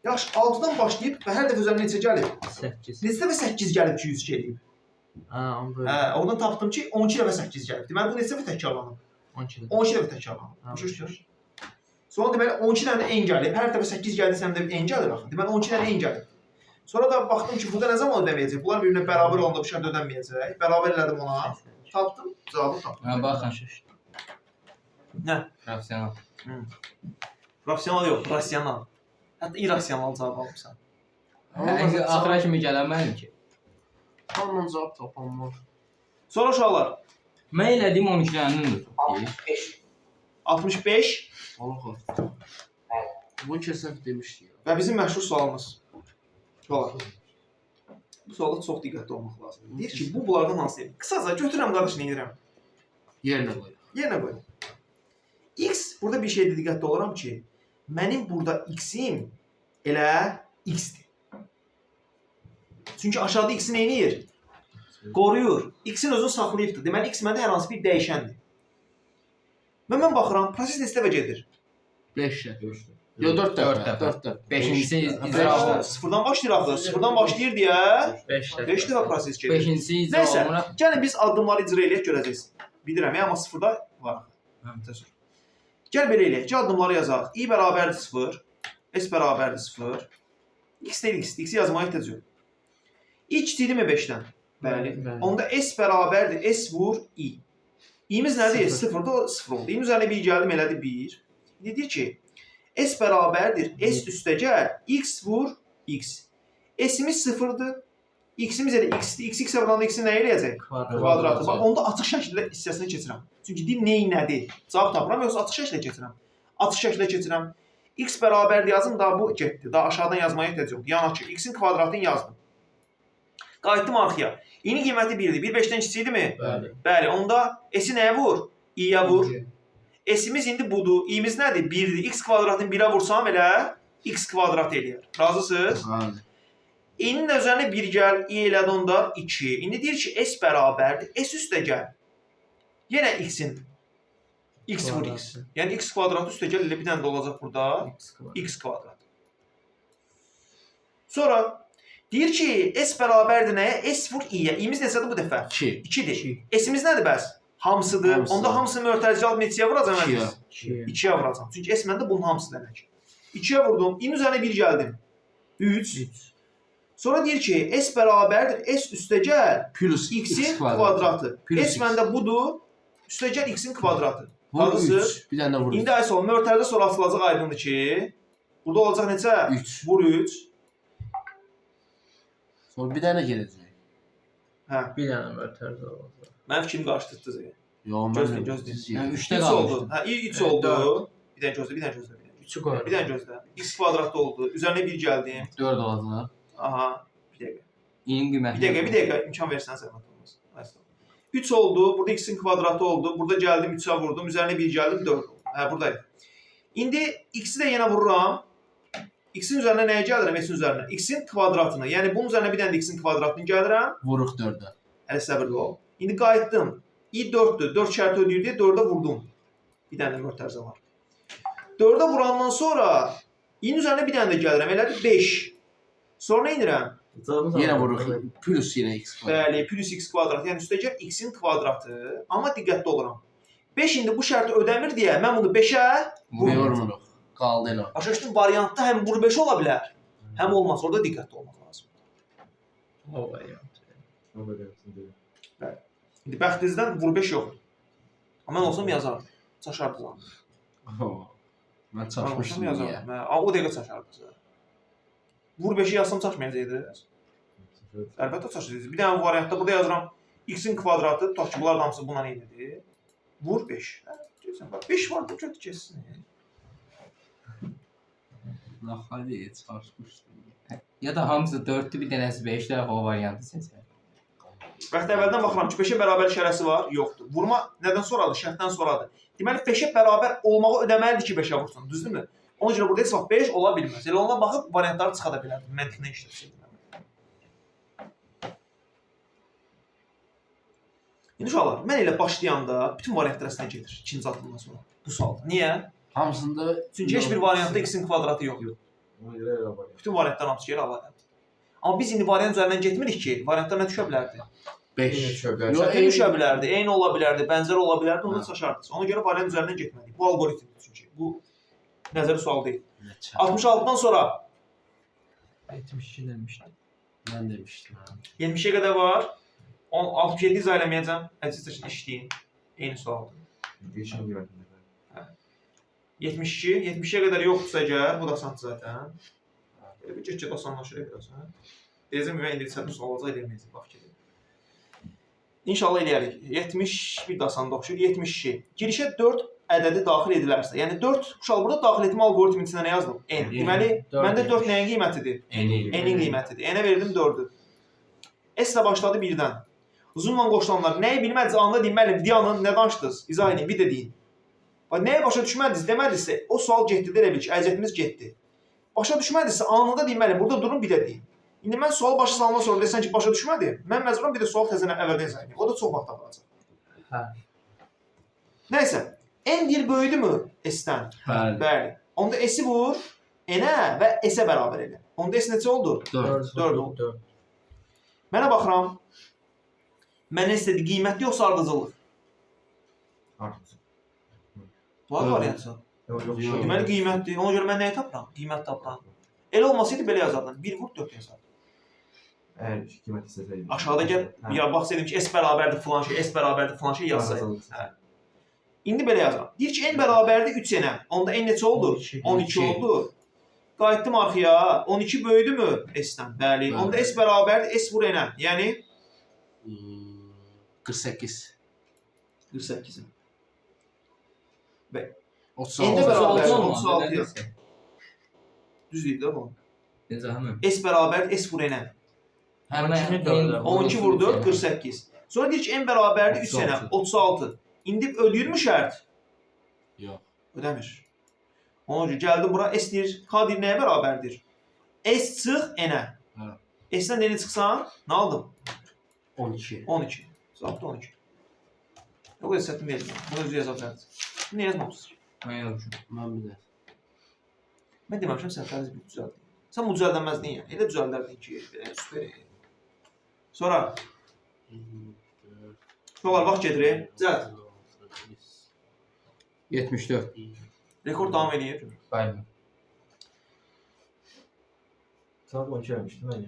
Yaxşı, 6-dan başlayıb və hər dəfə üzərinə neçə gəlib? 8. Neçə dəfə 8 gəlib ki, 102 eləyib? Onu böyle. Oradan tapdım ki, 12 dəfə 8 gəlib. Deməli, bu neçə dəfə təkrarlanıb? 12. 12 dəfə təkrarlanıb. Başa sonra deməli, 12 dənə n gəlib. Hər dəfə 8 gəldiysə, həm də n gəlir axı. Deməli, 12 dənə n gəlib. Sonra da baxdım ki, burada nə zaman ödəməyəcək? Bunlar bir-birinə bərabər olanda bu şərt ödənməyəcək. Bərabər elədim ona. Tapdım, cavabı tapdım. Ha, baxın. Nə? Rasional. Rasional yox, rasional. Hətta irrasional cavab almışsan. Axıra kimi gələnmədim ki. Ondan cavab tapanmaz. Sonra uşaqlar. Mən elədiyim 12-lərinin 65 Allah. Bu kəsəf demişdi. və bizim məşhur sualımız. Uşaqlar. Bu sualda çox diqqətli olmaq lazımdır. Deyir ki, bunlardan hansıdır? Qısaca götürürəm qardaşını edirəm. Yerinə qoy. Yerinə qoy. X, burada bir şeydə diqqətli olaram ki, mənim burada x-im elə x-dir. Çünki aşağıda x-i neyniyir? Qoruyur. X-in özünü saxlayıbdır. Deməli X məndə hər hansı bir dəyişəndir. Və mən baxıram, proses neçə dəfə gedir? 5 dəfə. Yo 4 dəfə. 4 dəfə. Beşincisi Beş icra dəfə. olunur. Sıfırdan başlayırıq da. Sıfırdan başlayır deyə 5 dəfə. 5 dəfə proses gedir. Beşincisi icra Nəysə, olunur. gəlin biz addımları icra eləyək görəcəksiniz. Bilirəm, amma sıfırda var. Təsvir. Gəl belə eləyək ki, addımları yazaq. I bərabərdir 0, S bərabərdir 0. X deyil, X yazmaya ehtiyac yox. I kiçikdirmi 5-dən? Bəli. Onda S bərabərdir, S vur I. İ'miz nədir? 0-da o 0 oldu. İ'nin üzərinə 1 gəldim, elədi 1. İndi deyir ki, S bərabərdir, S üstəgəl, X vur X. S'imiz 0-dır, X'imiz elə X'dir. X vuranda X'in nə eləyəcək? Kvadratı. Bax, onda açıq şəkildə hissəsini keçirəm. Çünki deyir nədir? Cavab tapıram, yoxsa açıq şəkildə keçirəm? Açıq şəkildə keçirəm. X bərabərdir yazım, daha bu getdi. Daha aşağıdan yazmaya ehtiyac yoxdur. Yəni ki, X'in kvadratını yazdım. Qayıtdım arxaya. İ'nin qiyməti 1-dir. 1 5-dən kiçikdirmi? Bəli. Bəli, onda S-i nəyə vur? İ'yə vur. S-imiz indi budur. İ'miz nədir? 1-dir. X kvadratını 1-ə vursam elə X kvadrat eləyər. Razısınız? Bəli. İ'nin üzərinə 1 gəl, I elədi onda 2. İndi deyir ki, S bərabərdir. S üstə gəl. Yenə X'in. X vur X. Yəni X kvadratı üstə gəl elə bir dənə də olacaq burada. X kvadrat. Sonra deyir ki, S bərabərdir nəyə? S vur İ'yə. İ'miz neçədir bu dəfə? 2. 2-dir. S'imiz nədir bəs? Hamısıdır. Hamısı. Onda hamısını mötərizə alıb neçəyə vuracam? 2-yə. 2-yə vuracam. Çünki S məndə bunun hamısı demək. 2-yə vurdum. İ'nin üzərinə 1 gəldim. 3. Sonra deyir ki, S bərabərdir. S üstə gəl. Plus X'in kvadratı. Plus S məndə budur. Üstə gəl X'in kvadratı. Vur Hazırsınız? 3. Bir dənə vur. İndi ay sol mötərizə sonra atılacaq aydındır ki, burada olacaq neçə? 3. Vur 3. Sonra bir dənə gedəcək. Hə. Bir dənə mötərizə olacaq. Mənim fikrimi qarışdırdınız. Yo, Gözləyin, gözləyin. Yəni 3 3-də oldu. qalmışdı. Hə, 3 oldu. Bir dənə gözlə, bir dənə gözlə. 3-ü qoyaq. Bir dənə gözlə. X kvadratda oldu. Üzərinə 1 gəldim. 4 olacaq. Aha. Bir dəqiqə. İ'nin qiyməti. Bir dəqiqə imkan versən zəhmət olmaz. 3 oldu. Burada X'in kvadratı oldu. Burada gəldim 3-ə vurdum. Üzərinə 1 gəldim 4 oldu. Hə, buradayım. İndi X'i də yenə vururam. X'in üzərinə nəyə gəlirəm? S'in üzərinə. X'in kvadratını. Yəni bunun üzərinə bir dənə də X'in kvadratını gəlirəm. Vuruq 4-ə. Hələ səbirli ol. İndi qayıtdım. I 4-dür. 4 şərti ödəyir deyə 4-ə vurdum. Bir dənə də mötərizə var. 4-ə vurandan sonra İ'nin üzərinə bir dənə də gəlirəm. Elədir 5. Sonra nə edirəm? Yenə vuruq. Plus yenə X kvadrat. Bəli, plus X kvadrat. Yəni üstə gəl X'in kvadratı. Amma diqqətli oluram. 5 indi bu şərti ödəmir deyə mən bunu 5-ə Vurmuruq. Qaldı elə. Başa düşdün, variantda həm vur 5 ola bilər, həm olmaz. Orada diqqətli olmaq lazım. O variant. Bəli. İndi bəxtinizdən vur 5 yoxdur. Amma mən olsam yazardım. Çaşardı zanım. Mən çaşmışdım yazardım. O dəqiqə çaşardı. Vur 5-i yazsam çaşmayacaqdı. Əlbəttə çaşacaqdı. Bir dənə variantda burada yazıram. X'in kvadratı, tutaq ki, bunlar da hamısı buna eynidir. Vur 5. Görürsən, bax 5 var da götür keçsin. Hadi çaşmışdım. Ya da hamısı 4-dür, bir dənəsi 5-dir, o variantı seçər. Bəxt əvvəldən baxıram ki, 5-ə bərabər işarəsi var, yoxdur. Vurma nədən sonradır? Şərtdən sonradır. Deməli 5-ə bərabər olmağı ödəməlidir ki, 5-ə vursun, düzdürmü? Ona görə burada heç vaxt 5 ola bilməz. Elə ona baxıb variantları çıxa da bilərdim. Məntiqlə işlətsək. İndi uşaqlar, mən elə başlayanda bütün variantlar əslində gedir ikinci addımdan sonra. Bu sualda. Niyə? Hamısında Çünki heç bir variantda X'in kvadratı yoxdur. Bütün variantlar hamısı gəlir variant. Amma biz indi variant üzərindən getmirik ki, variantlar nə düşə bilərdi? 5. Şərtə düşə bilərdi, eyni ola bilərdi, bənzər ola bilərdi, onda çaşardınız. Ona görə variant üzərindən getmədik. Bu alqoritmdir çünki. Bu nəzəri sual deyil. 66-dan sonra 72 demişdim. Mən demişdim. 70-ə qədər var. 67 izah eləməyəcəm. Əziz işləyin. Eyni sualdır. 72, 70-ə qədər yoxdursa əgər, bu da asandır zaten. Elə bir get-get asanlaşır biraz. Deyəcəm, mən indi çətin sual olacaq, eləməyəcək, bax ki. İnşallah eləyərik. 70 bir də asanda oxşur. 72. Girişə 4 ədədi daxil edilərsə, yəni 4 uşaq burada daxil etmə alqoritmi içində nə yazdım? N. Deməli, məndə 4 nəyin qiymətidir? N-in qiymətidir. N-ə verdim 4-ü. S ilə başladı 1-dən. Uzunla qoşulanlar nəyi bilmədiniz, anında deyin, müəllim, diyanın, nə danışdınız? İzah edin, bir də deyin. Nəyə başa düşmədiniz, demədinizsə, o sual getdi, elə bil ki, əziyyətimiz getdi. Başa düşmədinizsə, anında deyin, müəllim, burada durun, bir də deyin. İndi mən sual başa salma sonra desən ki, başa düşmədi. Mən məcburam bir də sual təzədən əvvəldən yazayım. O da çox vaxt aparacaq. Hə. Nəysə, n deyir böyüdümü S-dən? Bəli. Bəli. Onda S-i vur n-ə və S-ə bərabər elə. Onda S neçə oldu? 4. 4 oldu. Mənə baxıram. Mənə istədi qiymətli yoxsa ardıcıllıq? Artıq. Var variantı. Yox, Deməli qiymətli. Ona görə mən nəyi tapıram? Qiymət tapıram. Elə olmasaydı belə yazardım. 1 vur 4 yazardım. Əgər qiymət istəsəydim. Aşağıda gəl, ya baxsaydım ki, S bərabərdir falan şey, S bərabərdir falan şey yazsaydım. Hə. İndi belə yazıram. Deyir ki, n bərabərdir 3n-ə. Onda n neçə oldu? 12 oldu. Qayıtdım arxaya. 12 böyüdümü S-dən? Bəli. Onda S bərabərdir S vur n-ə. Yəni 48. 48. Və 36. n-də bərabərdir 36 36. Düz deyil də bu. Necə həmin? S bərabərdir S vur n-ə. Həmin 12 vurdu 48. Sonra deyir ki, n bərabərdir 3 n-ə. 36. İndi ödəyirmi şərt? Yox. Ödəmir. Ona görə gəldim bura S deyir, K deyir nəyə bərabərdir? S çıx n-ə. Hə. S-dən n-i çıxsan, nə aldım? 12. 12. Zabtı 12. Yox, o hesabını verməyəm. Bunu özü yazacaqsınız. Nə yazmamışsınız? Mən yazmışam. Mən bir də. Mən deməmişəm, sən fərz bir düzəldin. Sən bu düzəldənməzdin ya. Elə düzəldərdin ki, süper. Sonra, şolar vaxt gedir. Düzəld. 74. Rekord davam edir. Bəli. Saat 12 vermişdim mən.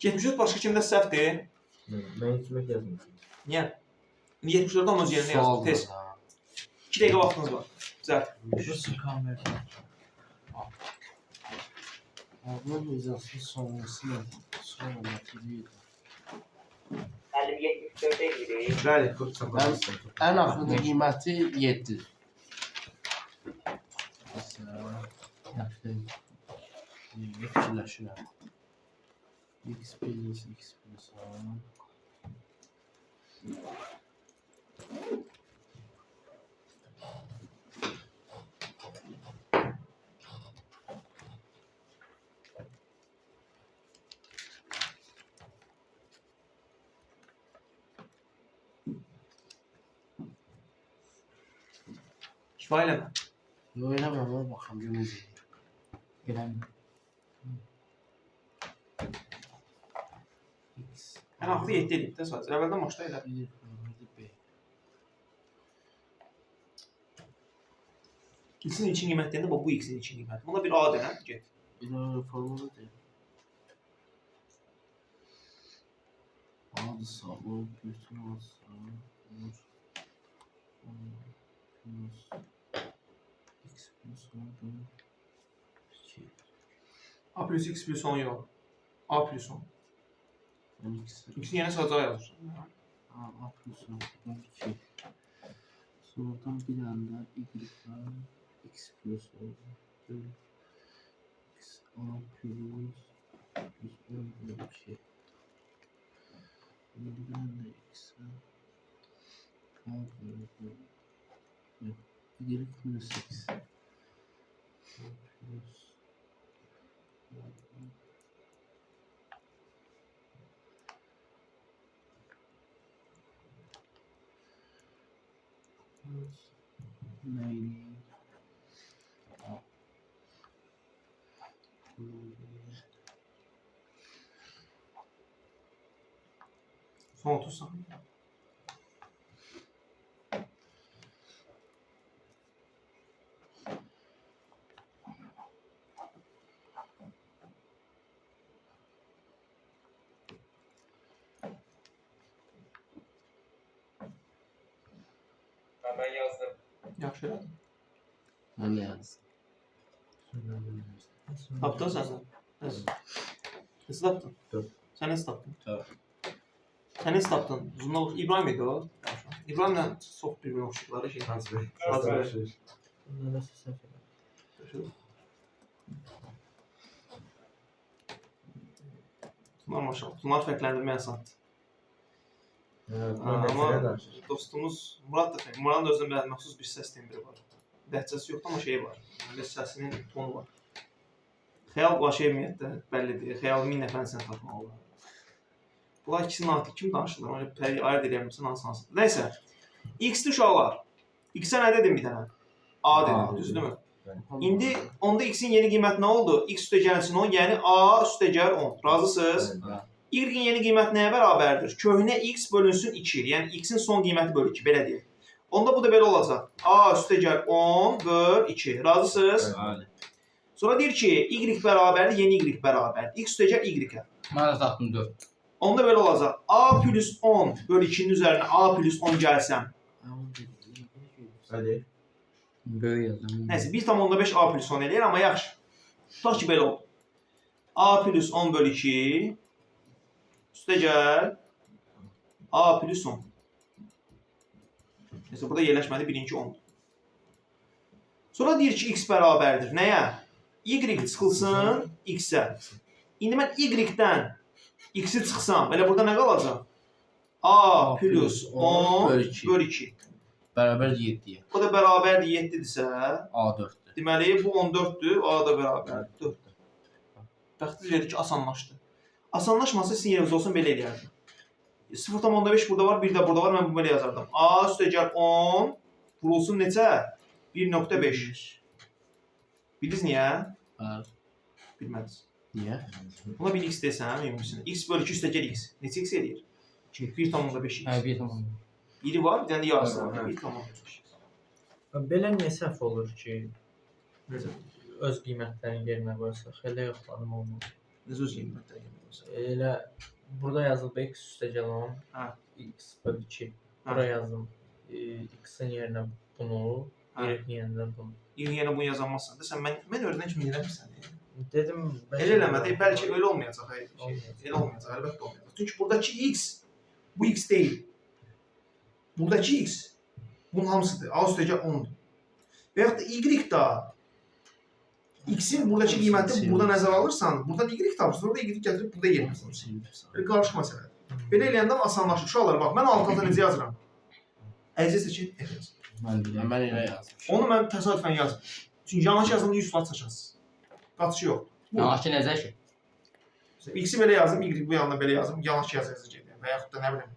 74 başqa kimdə səhvdir? Mən heç kimə yazmamışam. Niyə? 74-dən öz yerinə yazdım. Tez. 2 dəqiqə vaxtınız var. Düzəld. Burası kamera. Ablam izası sonrası ne? Sonrası değil. 50-74'e gidiyor. Bəli. En axırda qiyməti 7. Mesela yaxşı. Fikirləşirəm. X plus X plus A. Kifayə eləmə. Yox eləməm, ona baxam görəcəyik. Gələm. X. Ən axırda 7 edib də sadəcə. Əvvəldən başda elə. 1 bölü B. X-in için qiymətlərində bax bu X-in için qiyməti. Buna bir A denən, get. Bir formulu deyil. Adı sağlı, bütün adı sağlı. Plus X plus 10 bölü 2. A plus X plus 10 yox. A plus 10. 12. X-in yenə sadəcə A yazır. A plus 10 bölü 2. Sonradan bir anda Y var. X plus 10 bölü X. A plus 10 bölü 2. Bir anda X. A bölü Y minus X. A plus neydi? Son 30 saniye. Ben yazdım. Yaxşı elədim. Ben de yazdım. Tapdın sən sən? Nasıl tapdın? Dört. Sən nasıl tapdın? Dört. Sən nasıl tapdın? Uzunluq İbrahim idi o. İbrahimlə çox bir-birinə oxşayırlar şey. Hans Bey. Hans Bey. Bey. Bunda nəsə səhv edir. Bunlar maşallah. Bunlar fərqləndirmə asandır. Amma Amma dostumuz Murad da Muradın da özünün məxsus bir səs tembri var. Ləhcəsi yoxdur amma şeyi var. Yəni səsinin tonu var. Xəyal başı ümumiyyətlə bəllidir. Xəyal 1000 nəfərin sən tapmaq olar. Bunlar ikisi natik kimi danışılır. Onu ayırt edəmirsən hansı. Nəysə. X-li uşaqlar. X-ə nə dedim bir dənə? A dedim, düzdürmü? İndi onda X-in yeni qiyməti nə oldu? X üstə gəlsin 10, yəni A üstə gəl 10. Razısınız? Y-in yeni qiyməti nəyə bərabərdir? Köhnə X bölünsün 2. Yəni X-in son qiyməti bölü 2, belə deyək. Onda bu da belə olacaq. A üstə gəl 10 böl 2. Razısınız? Bəli. Sonra deyir ki, Y bərabərdir, yeni Y bərabərdir. X üstə gəl Y-ə. Mən də tapdım 4. Onda belə olacaq. A plus 10 böl 2-nin üzərinə A plus 10 gəlsəm. Hadi. Böyük yazdım. Nəysə, 1,5 A plus 10 eləyir, amma yaxşı. Tutaq ki, belə oldu. A plus 10 böl 2 üstə gəl A plus 10. Nəysə, burada yerləşmədi, birinci 10'dur. Sonra deyir ki, X bərabərdir. Nəyə? Y çıxılsın X-ə. İndi mən Y-dən X-i çıxsam, elə burada nə qalacaq? A plus 10 böl 2. Bərabər 7-yə. O da bərabərdir 7-dirsə, A4-dür. deməli bu 14-dür, A da bərabərdir 4-dür. Bəxtiniz verir ki, asanlaşdı. Asanlaşmasa sizin yerinizdə olsun belə eləyərdim. 0,5 burada var, 1 də burada var, mən bu belə yazardım. A üstə gəl 10 vurulsun neçə? 1,5. Bildiniz niyə? Bəli. Bilmədiniz. Niyə? Buna 1x desəm, ümumsün. X bölü 2 üstə gəl x. Neçə x eləyir? 1,5x. Hə, bir tamam. Biri var, bir dənə də yarısı var. Hə. 1,5x. Belə niyə səhv olur ki, öz qiymətlərini yerinə qoysaq? Elə yoxladım olmaz. Necə öz qiymətləri gəlməyirsə? Elə burada yazılıb x üstə gəl 10, Hə. x böl 2. Bura yazdım x-in yerinə bunu, y-in yerinə bunu. Yenə bunu yazamazsan. Desən, mən öyrənən kimi eləmirsən. Dedim, Elə eləmədi, bəlkə elə olmayacaq. Olmayacaq. Elə olmayacaq, əlbəttə olmayacaq. Çünki buradakı x, bu x deyil. Buradakı x, bunun hamısıdır. A üstə gəl 10'dur. Və yaxud da y da x-in buradakı qiyməti burada nəzərə alırsan, buradan y tapırsan, orada y gətirib burada yerinə salırsan. Belə qarışıq məsələdir. Belə eləyəndə asanlaşır. Uşaqlar, bax, mən alt-alta necə yazıram? Əziz seçin, F. Mən elə yazmışam. Onu mən təsadüfən yazdım. Çünki yanlış yazanda 100% çaşarsınız. Qaçışı yoxdur. Yanlış ki nəzər ki. X-i belə yazdım, Y bu yanına belə yazdım, yanlış yazacağam. Və yaxud da nə bilim,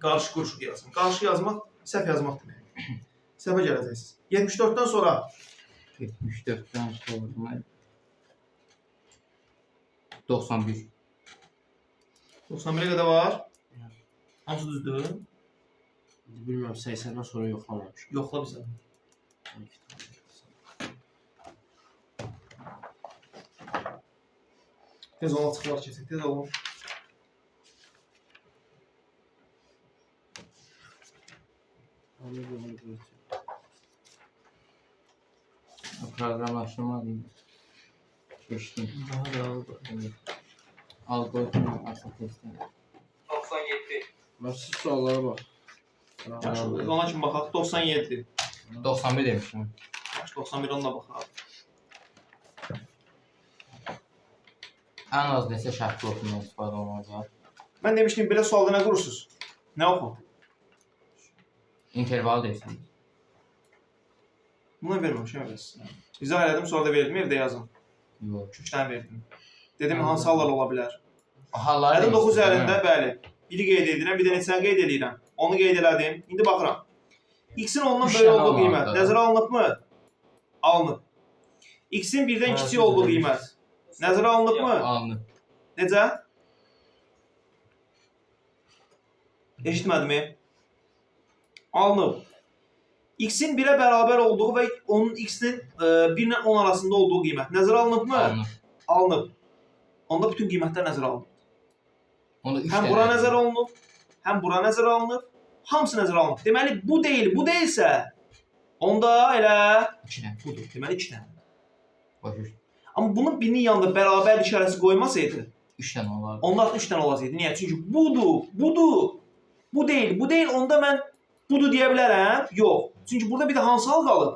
qarışıq-quruşuq yazdım. Qarışıq yazmaq, səhv yazmaq demək. Səhvə gələcəksiniz. 74-dən sonra 74-dən sonra 91. 91-ə qədər var. Hamısı düzdür. Bilmirəm, 80-dən sonra yoxlamamışam. Yoxla bizə. Tez olan çıxlar keçək, tez olun. Proqramlaşdırma deyim. Keçdim. Daha da oldu. Algoritm asıl testdən. 97. Nasıl suallara bax. Yaxşı, ona kimi baxaq. 97. 91 demişdim. Yaxşı, 91 onunla baxaq. Ən az neçə şərtli oxundan istifadə olunacaq? Mən demişdim, belə sualda nə qurursunuz? Nə oxu? İnterval deyirsən. Buna verməmişəm əvvəl. İzah elədim, sonra da verdim, evdə yazın. Yox. 3 dənə verdim. Dedim, hansı hallar ola bilər? Halları Hədə 9 əlində, bəli. Biri qeyd edirəm, bir də neçəni qeyd edirəm. Onu qeyd elədim. İndi baxıram. X-in ondan Üç böyük dənə olduğu qiymət alındı. nəzərə alınıbmı? Alınıb. X-in birdən kiçik olduğu qiymət nəzərə alınıbmı? Alınıb. Necə? Eşitmədimi? Alınıb. X-in 1-ə bərabər olduğu və onun X-in 1 ilə 10 arasında olduğu qiymət nəzərə alınıbmı? Alınıb. Alınıb. Onda bütün qiymətlər nəzərə alınıb. Onda 3 Həm bura nəzərə alınıb, həm bura nəzərə alınıb, hamısı nəzərə alınıb. Deməli, bu deyil, bu deyilsə, onda elə 2 dənə. budur. Deməli, 2 dənə. Başa. Amma bunun birinin yanında bərabər işarəsi qoymasaydı, 3 dənə olardı. onda 3 dənə olacaqdı. Niyə? Çünki budur, budur, bu deyil, onda mən budur deyə bilərəm? Yox. Çünki burada bir də hansı hal qalıb?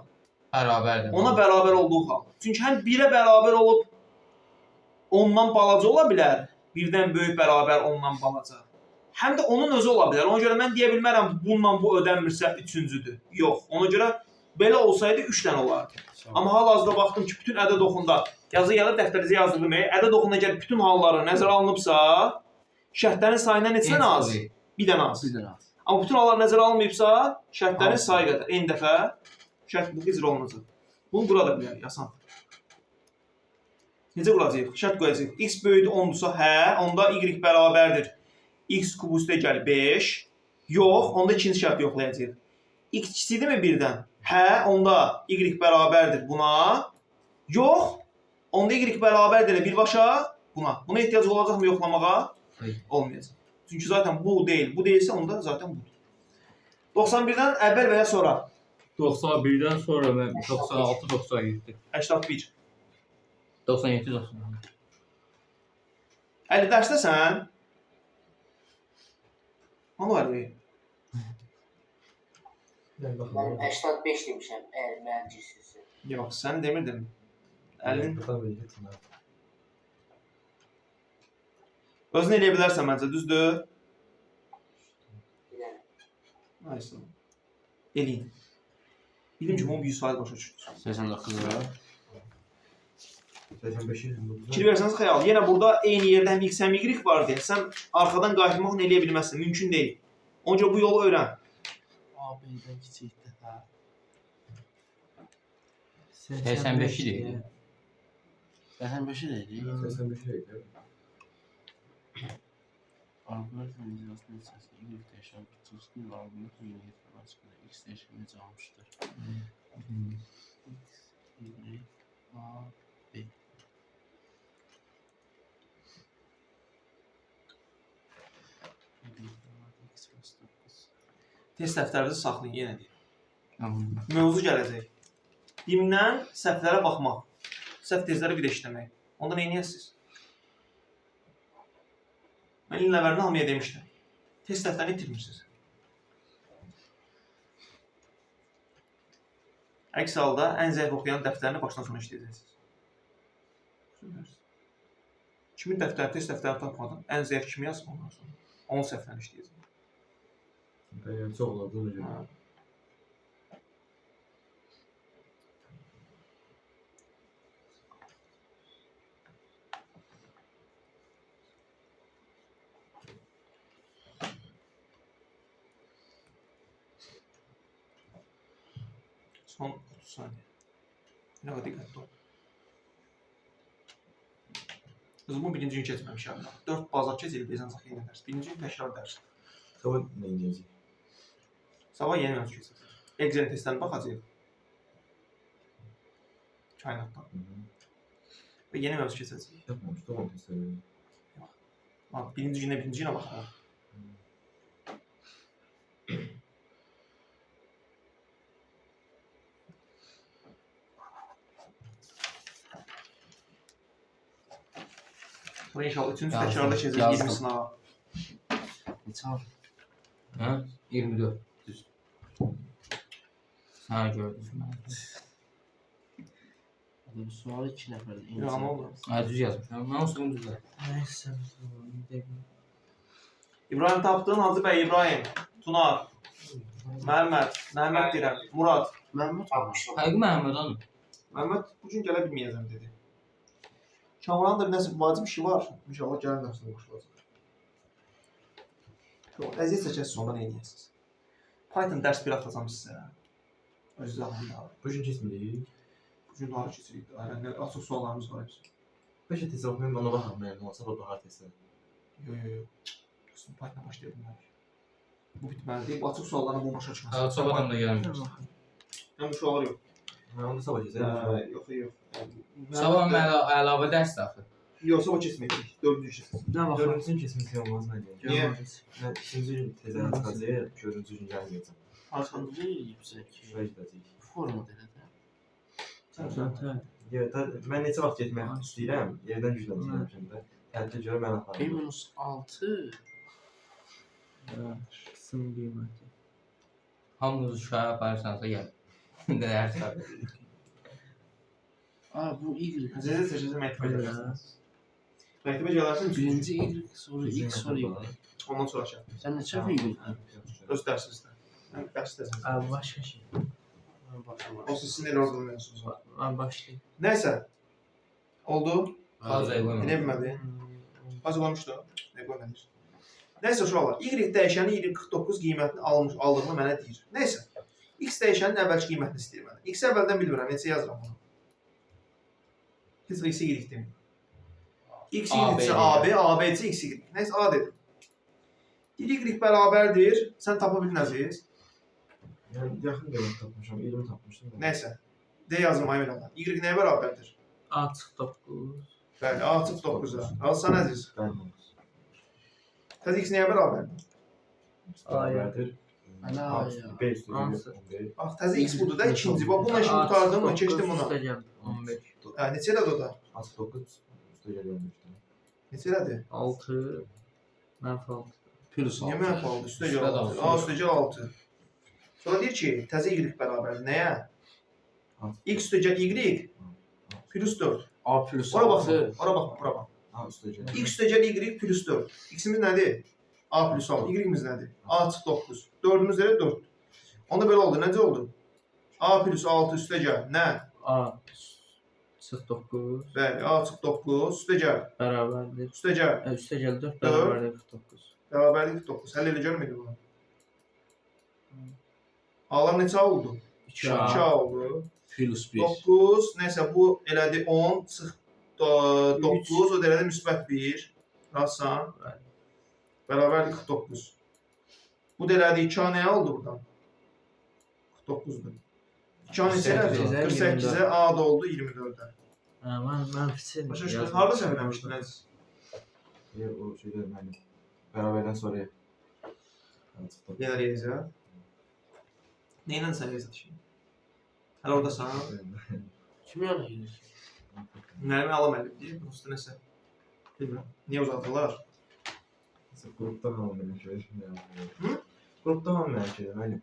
Bərabərdir. Ona bərabər olduğu hal. Çünki həm 1-ə bərabər olub ondan balaca ola bilər, birdən böyük bərabər ondan balaca. Həm də onun özü ola bilər. Ona görə mən deyə bilmərəm bununla bu ödənmirsə üçüncüdür. Yox. Ona görə Belə olsaydı 3 dənə olardı. Amma hal-hazırda baxdım ki, bütün ədəd oxunda yazı gəlib dəftərinizə yazdırdım. Ədəd oxunda gəlir bütün halları nəzərə alınıbsa, şərtlərin sayına neçə dənə az? Bir dənə az. Bir dənə az. Amma bütün hallar nəzərə alınmayıbsa, şərtlərin sayı qədər. Eyni dəfə şərt bu icra olunacaq. Bunu qura da bilərik, asan. Necə quracağıq? Şərt qoyacağıq. X böyüdür 10-dursa, hə, onda y bərabərdir. X kubu üstə gəlir 5. Yox, onda ikinci şərt yoxlayacağıq. X kiçikdirmi 1-dən? Hə, onda y bərabərdir buna. Yox, onda y bərabərdir birbaşa buna. Buna ehtiyac olacaqmı yoxlamağa? Olmayacaq. Çünki zaten bu deyil. Bu deyilsə onda zaten budur. 91-dən əvvəl və ya sonra? 91-dən sonra mən 96, 97. 81. 97, 97. Əli dərsdəsən? Onu var mı? Mən baxım. Mən 85 demişəm, əgər mühəndissinizsə. Yox, sən demirdin. Əlin özünü eləyə bilərsən məncə, düzdür? Bir dənə. Aysa. Eləyin. Bildim ki, bunu 100% başa düşdünüz. 89'a. 85'i Fikir versəniz xəyal. Yenə burada eyni yerdə həm x həm y var deyə sən arxadan qayıtmaqla eləyə bilməzsən. Mümkün deyil. Onca bu yolu öyrən. AB'den kiçikdir hə. 85 idi. 85'i deyil. 85'i değil. Algoritm icrasının içərisində y dəyişən tutulsun və algoritm yeni açıqda x dəyişəni almışdır. X, y, a, b. Test dəftərinizi saxlayın, yenə deyim. Tamam. Mövzu gələcək. Dimdən səhvlərə baxmaq. Səhv tezləri bir də işləmək. Onda nə edəsiniz? Mən ilin əvvəlini almaya demişdim. Test dəftərini itirmirsiniz. Əks halda ən zəif oxuyan dəftərini başdan sona işləyəcəksiniz. Kimin dəftəri, test dəftərini tapmadım. Ən zəif kimi yazım ondan sonra. Onun səhvlərini işləyəcəm. Yani çok oldu bunu diyor. Son 30 saniye. Ne kadar dikkatli ol. Kızımın birinci gün keçməmiş abi. 4 bazar keçir, bezən sax yeni dərs. Birinci gün təkrar dərs. Sabah ne İngilizce? Sabah yeni mövzu keçəcək. Excel testlərinə baxacağıq. Kainatdan. Və yeni mövzu keçəcək. Yapmamıştım ama testleri. Bak, birinci günə baxalım. Sonra inşallah üçüncü Yazdım, təkrarda keçəcək yazdım. 20 sınava. Neçə al? Hə? 24. Düz. Sənə gördünüz mən. Bu sualı 2 nəfərdir. Ya nə oldu? Hə, düz yazmışam. Mən o sıqım düzlər. Nəysə. İbrahim tapdın, Hacı bəy İbrahim, Tunar, Məhəmməd deyirəm, Murad. Məhmud almışam. Həqiqi Məhəmməd hanım? Məhəmməd bugün gələ bilməyəcəm dedi. Kamranın da nəsə vacib işi var. İnşallah gələn dərsdə başlayacaq. Çox əziyyət çəkəsiniz, ondan nə edəcəksiniz? Python dərs bir atacağam sizə. Öz zamanında. Bugün kesmedi. Bugün daha keçirik. Ayrıca açıq suallarımız var hepsi. Beşe test okuyayım ona bakalım ben. Olsa da bahar testi. Yo. Dostum Python'a başlayalım. Bu bitməli deyil. Bu açıq suallarla bu başa çıxmasın. Hə, sabahdan da gəlmir. Mən bu suallar yox. Ha onu sabah keselim. Yox. Sabah əlavə dərsdir axı. Yox, sabah keçməyəcək. Dördüncü keçəcək. Nə vaxt? Dördüncünün kesmesi olmaz bence. Niye? Ben üçüncü gün tezden atacağım. Dördüncü gün gelmeyeceğim. Arxanda nə eləyib bizə ki? Şuraya gideceğiz. Formada elə də. Sən. Ya ben neçə vaxt getmək istəyirəm. Yerdən güclənəcəm şimdi. Hətta görə mən aparım. -6. Qısım qiyməti. Hamınız uşağı aparırsansa gəl. Dərs var. Bu Y. Əzəzə seçəcək məktəbə gələrsən. Məktəbə gələrsən Birinci Y, sonra X, sonra Y. ondan sonra aşağı. Sən neçə Y? Öz dərsinizdə. Yəni dərs tezən. Başqa şey. O sizin el orada olmuyorsunuz. Ben başlayayım. Neyse. Oldu. Fazla qoyma. Ne bilmedi. Hazırlamışdı. Ne koymadır. Neyse uşaqlar. Y dəyişəni 2049 qiymətini aldığını mənə deyir. Neyse. X dəyişənin əvvəlki qiymətini istəyir mənə. X əvvəldən bilmirəm. Neçə yazıram bunu. Heç X-i Y demir. X Y-sə AB, AB isə X Y. Neyse A dedim. Y bərabərdir. Sən tapa bildin əziz. Yəni yaxın qədər tapmışam, 20 tapmışdım. Neyse. D yazım ayın olan. Y nəyə bərabərdir? A çıx 9. Bəli, A çıx 9-a. Alsan əziz. Bəli. Təzə X nəyə bərabərdir? Bərabərdir. Ana ya. 5 Hansı? Bax, təzə X budur da ikinci. Bax, bununla işimi qutardım, keçdim buna. Üstə gəldi 15. Neçə elədi o da? Artıq 9 üstə gəlir 15-dən. Neçə elədi? 6 mənfi 6. Plus Niyə 6. mənfi oldu? Üstə gəl Üstə 6. qaldı. A, üstə gəl 6. Sonra deyir ki, təzə Y bərabərdir. Nəyə? X üstə gəl Y plus 4. A plus Ora bax, 6. ora bax, bura bax. Ha üstə gəlir. X üstə gəl Y plus 4. X-imiz nədir? A plus 6. Y-imiz nədir? A çıx 9. 4-ümüz də 4. Onda belə oldu. Necə oldu? A plus 6 üstə gəl. Nə? A çıx 9 Bəli, A çıx 9 üstə gəl. bərabərdir. Üstə gəl. Üstə gəl 4 bərabərdir 49. Bərabərlik 49. Həll elə görməydi bunu. A'lar neçə oldu? 2A 2 oldu. Plus 1. 9, nəsə bu elədi 10 çıx 9, o da elədi müsbət 1. Razsan. Bərabərlik 49. Bu da elədi 2A nəyə oldu buradan? 49-dur. 2A neçə elədi? 48-ə, A da oldu 24-ə. Hə, mən fiçin. Başa düşdün? Harada səhv eləmişdin əziz? O şeydə mənim bərabərdən sonra Yenə reyizə. Neynən sən reyizə şimdi? Hələ oradasan. Kim yana gelir? Nərimə alam əlib deyir, bunun üstə nəsə. Bilmirəm. Niyə uzatırlar? Qrupda qalım mənim şey. Hı? Qrupda qalım mənim şey. Mənim.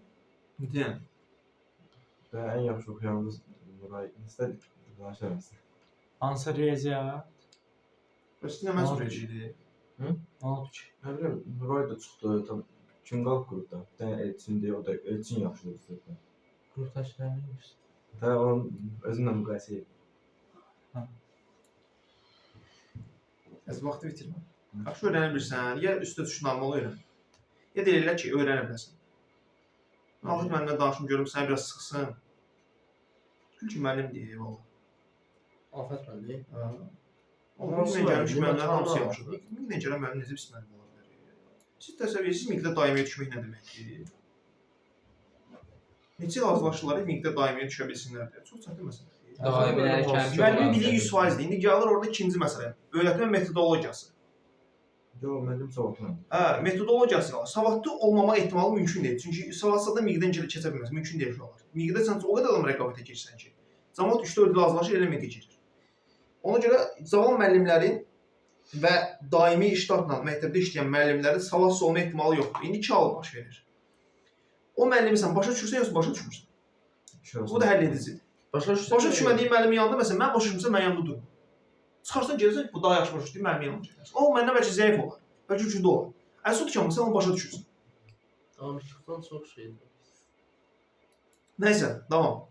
Deyən. Və ən yaxşı oxuyanımız Nuray istədi. Danışarız. Hansı riyaziyyat? Bəs nə mən sürəcəkdi? Nə oldu ki? Nə bilim, Nuray da çıxdı. Tam kim qalıb qrupda? Bir dənə Elçin deyə, o da Elçin yaxşıdır istəyirdi. Qurtaşlar nə edirsən? Da onun özünlə müqayisə edib. Az vaxtı bitirmə. Yaxşı öyrənə bilirsən, ya üstə düşün almalı öyrən. Ya da elə ki, öyrənə biləsən. Alır mənimlə danışım görüm, səni biraz sıxsın. Gül ki, müəllim deyir, valla. Afət müəllim. Amma minlə gəlmiş müəllimlər hamısı yaxşıdır. Minlə gələn müəllim necə pis müəllim ola bilər? Siz təsəvvür edirsiniz, miqdə daimiyə düşmək nə deməkdir? Neçə razılaşırlar, miqdə daimiyə düşə bilsinlər deyə. Çox çətin məsələdir. Daimiləri kənd Müəllimin biliyi 100%-dir. İndi gəlir orada ikinci məsələ. Öyrətmə metodologiyası. Yox, mənim savadım. Hə, metodologiyası var. Savadlı olmama ehtimalı mümkün deyil. Çünki savadsızda miqdən keçə bilməz. Mümkün deyil uşaqlar. Miqdə sən o qədər adam rəqabətə keçirsən ki, cəmaət 3-4 il razılaşır, elə miqdə girir. Ona görə cavan müəllimlərin və daimi iştirakla məktəbdə işləyən müəllimlərin savadsız olma ehtimalı yoxdur. İndi 2 hal baş verir. O müəllimi sən başa düşürsən, yoxsa başa düşmürsən. Bu da həll edicidir. Başa düşdün? Başa düşmədiyin müəllimin yanında məsələn mən başa düşmürsən, mən yanında durum. Çıxarsan gəlirsən ki, bu daha yaxşı başa düşdüyüm müəllimin yanında gəlirsən. O məndən bəlkə zəif olar, bəlkə güclü olar. Əsas tutqanmı sən onu başa düşürsən. Danışıqdan çox şeydir. Nəysə, davam.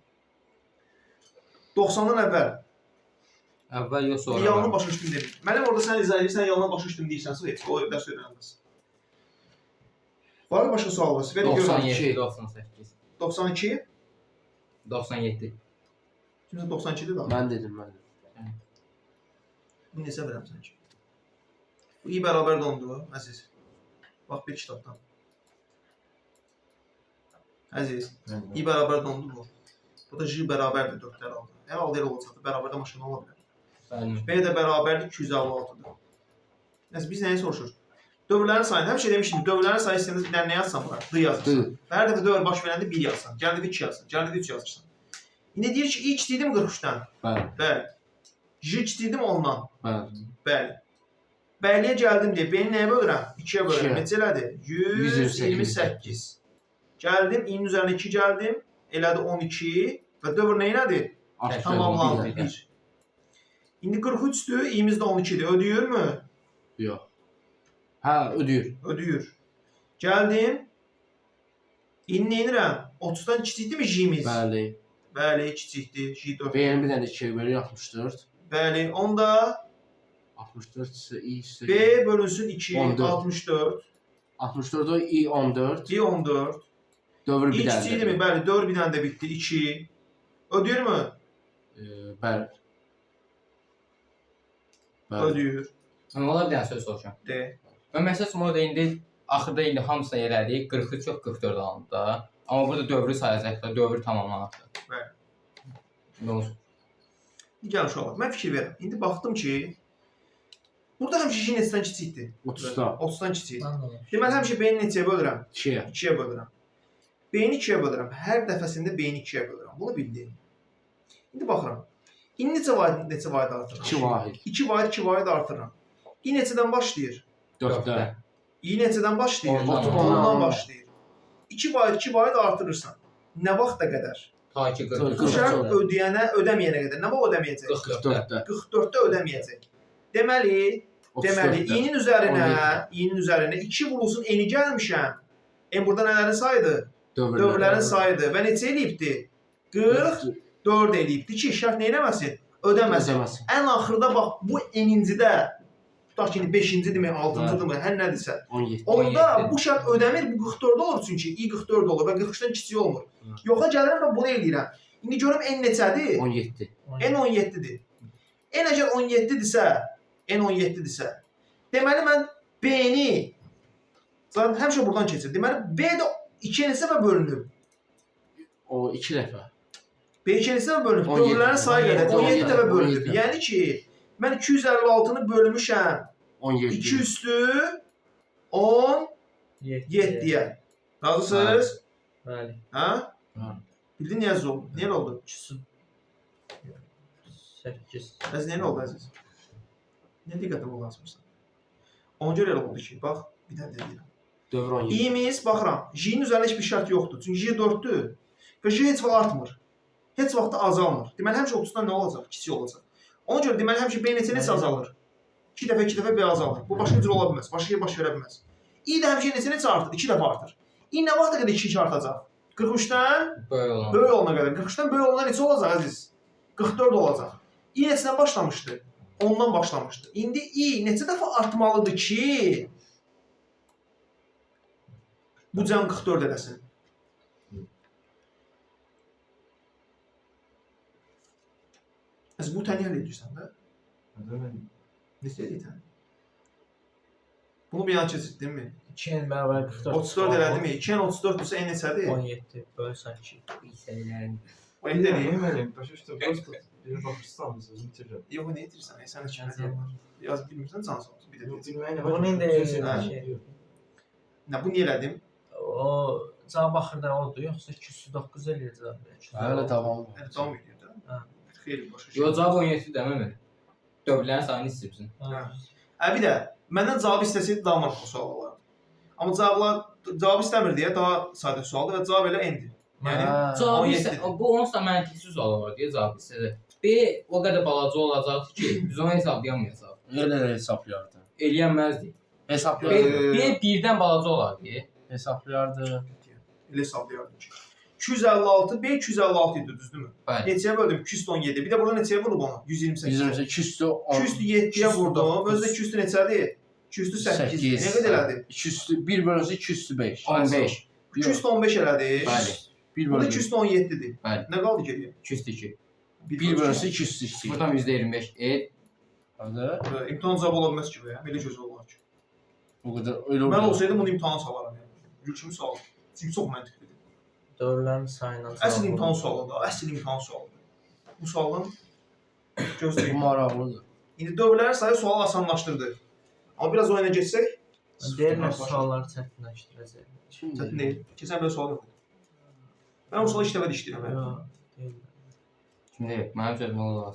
90-dan əvvəl Əvvəl yox sonra. yalanı başa düşdüm demir. Müəllim orada sən izah edirsən, yalanı başa düşdüm deyirsən, heç o dərs öyrənməz. Var mı başqa sual var? Verin görün. 97, 98. 92. 97. Kimsə 92-dir də. Mən dedim. Bu neçə verəm sən ki? Bu i bərabər də 10-dur, əziz. Bax bir kitabdan. Əziz, i bərabər də 10-dur bu. Bu da j bərabərdir 4-lər aldı. Hər halda elə olacaqdır, bərabərdə maşın ola bilər. Bəli. B də bərabərdir 256-dır. Nəsə biz nəyi soruşuruq? Dövrlərin sayını, həmişə demişdim, dövrlərin sayı istəyəndə nə yazsan bura? D yazırsan. Hər dəfə dövr baş verəndə 1 yazsan, gəldi 2 yazsan, gəldi 3 yazırsan. İndi deyir ki, i kiçikdir mi 43-dən? Bəli. Bəli. J kiçikdir mi 10-dan? Bəli. Bəli. Bəliyə gəldim deyə, B-ni nəyə bölürəm? 2-yə bölürəm. İkiyə. Neçə elədi? 128. Gəldim, i-nin üzərinə 2 gəldim, elədi 12 və dövr nə elədi? Tamamlandı, 1. İndi 43-dür, i-miz də 12-dir. Ödəyirmi? Yox. Hə, ödəyir. Ödəyir. Gəldim, i-ni nə edirəm? 30-dan kiçikdir mi j-miz? Bəli. Bəli, kiçikdir. J4. B-nin bir dənə 2 bölü 64. Bəli, onda 64 ise i ise B bölünsün 2, 14. 64. 64 o i 14. D 14. Dövr bir İlk dənə. kiçikdir mi? Bəli, 4 bir dənə də bitdi. 2. Ödəyir mü? Bəli. Bəli. Ödəyir. Ola bir dənə söz soruşam. De. Mən məsələn orada indi axırda indi hamısına elədik. 43 yox 44 alındı da. Amma burada dövrü sayacaq da, dövr tamamlanacaq. Bəli. Nə olsun? Gəlin uşaqlar, mən fikir verirəm. İndi baxdım ki, burada həmişə J neçədən kiçikdir? 30'da. 30-dan kiçikdir. Mən də onu Deməli, həmişə B-ni neçəyə bölürəm? 2'ye. 2-yə bölürəm. B-ni 2-yə bölürəm. Hər dəfəsində B-ni 2-yə bölürəm. Bunu bildim. İndi baxıram. İndi neçə vahid artırıram? 2 vahid. 2 vahid artırıram. İ neçədən başlayır? 4'də. İ neçədən başlayır? Ondan. Ondan başlayır. 2 vahid artırırsan. Nə vaxta qədər? Ta ki 43. Qırx. Uşaq ödəyənə qədər. Nə vaxt ödəməyəcək? 44'də. 44-də ödəməyəcək. Deməli, 34'də. i'nin üzərinə 2 vurulsun eni gəlmişəm. Burada nələrin sayıdır? Dövrlərin sayıdır. Və neçə eləyibdir? 44 eləyibdir ki, şərt nə eləməsin? Ödəməsin. Ödəməsin. Ən axırda bax, bu enincidə, tutaq ki, 5-cidirmi, 6-cıdırmı, hər nədirsə. 17. Onda 17. bu şərt ödəmir, bu 44 olur çünki i 44 olur və 43-dən kiçik olmur. Yoxa gəlirəm və bunu eləyirəm. İndi görüm n neçədir? 17. n 17-dir. n əgər 17-dirsə, n 17-dirsə, deməli mən b-ni zaten həmişə buradan keçir. Deməli b də 2 neçə dəfə bölünüb. O 2 dəfə. B 2 neçə dəfə bölünüb. 17. Dövrlərin sayı qədər 17 dəfə bölünüb. 17. Yəni ki, mən 256-nı bölmüşəm 17. 2 üstü 17-yə. Razısınız? Bəli. Hə? Hə. Bildin niyə oldu? Niyə oldu? 8. Əziz, niyə oldu əziz? Niyə diqqətli ol lazımsan? Ona görə elə oldu ki, bax, bir dənə deyirəm. Dövr 17. İyimiz, baxıram, J-in üzərində heç bir şərt yoxdur. Çünki J 4-dür və J heç vaxt artmır. Heç vaxt da azalmır. Deməli, həmişə 30-dan nə olacaq? Kiçik olacaq. Ona görə deməli, həmişə B neçə azalır? 2 dəfə B azalır. Bu başqa cür ola bilməz. Başqa yer baş verə bilməz. İ də həmişə neçə artır? 2 dəfə artır. İ nə vaxta qədər 2 artacaq? 43-dən Böyle olan. böyük olana qədər. 43-dən böyük olana neçə olacaq əziz? 44 olacaq. İ neçədən başlamışdı? Ondan başlamışdı. İndi İ neçə dəfə artmalıdır ki, bu cəm 44 eləsin. Bu təni həll edirsən də? Neçə edirsən? Bunu bir yana keçirdin mi? 2-nin bərabər 44. 34 elədi mi? 2-nin 34 ise en neçədir? 17 bölsən 2. Bilsələrin. O en de değil. Yemedim. Başa düştüm. Prosto. Bir bakışsan mı sözünü bitireceğim. Yok ne edirsən? Sən də kimə var? Yaz bilmirsən can sağ olsun. Bir də Yok deyəcəm. bilməyinə Bunun da Ha. şey. Nə bu niyə elədim? O cavab axırda oldu, yoxsa 209 eləyəcək. Hələ tamam. Yəni davam edir də. Ha. Xeyli başa şey. Yo cavab 17 deməmir. Dövlərin sayını istəyirsən. Bir də məndən cavab istəsəydi daha maraqlı sual olardı. Amma cavab istəmir deyə daha sadə sualdır və cavab elə n-dir. Yəni Cavab 17 isə dir. bu onsuz da məntiqsiz sual var deyə cavab istədi. B o qədər balaca olacaqdı ki, biz onu hesablayamayacaq. Elə hesablayardı. Eləyənməzdik. B, Hesablayardı. B birdən balaca olardı. Hesablayardı. Elə hesablayardım ki. 256 B 256 idi düzdürmü? Bəli. Neçəyə böldüm? 217. Bir də burada neçəyə vurub onu? 128. 128 üstü 10. 2 üstü 7-yə vurdum. Özü də 2 üstü neçədir? 2 üstü 8. Nə qədər elədi? 2 üstü 1 bölünsün 2 üstü 5. 15. 2 üstü 15 elədi. Bəli. 1 Burada 2 bölünsün. üstü 17-dir. Bəli. Nə qaldı geriyə? 202. 1 bölünsün 2 üstü 2. Buradan %25. Hadi. İmtahan cavabı ola bilməz ki bu ya. Belə gözəl olar ki. O kadar öyle Mən oldu. olsaydım bunu imtahan salaram yəni. Gülçümü sual. Çünki çox məntiqlidir. Dövrlərin sayından Əsl imtahan sualıdır. Əsl imtahan sualıdır. Bu sualdan Bu gözləyin. maraqlıdır. İndi dövrlərin sayı sualı asanlaşdırdı. Amma biraz oyuna geçsək, deyirlər sualları çətinləşdirəcək. çətin deyil. Keçən belə sual yox. Mən o sualı ilk dəfə də işləyirəm. yəni. Yox, deyirlər. Şimdi mənim sözüm olur.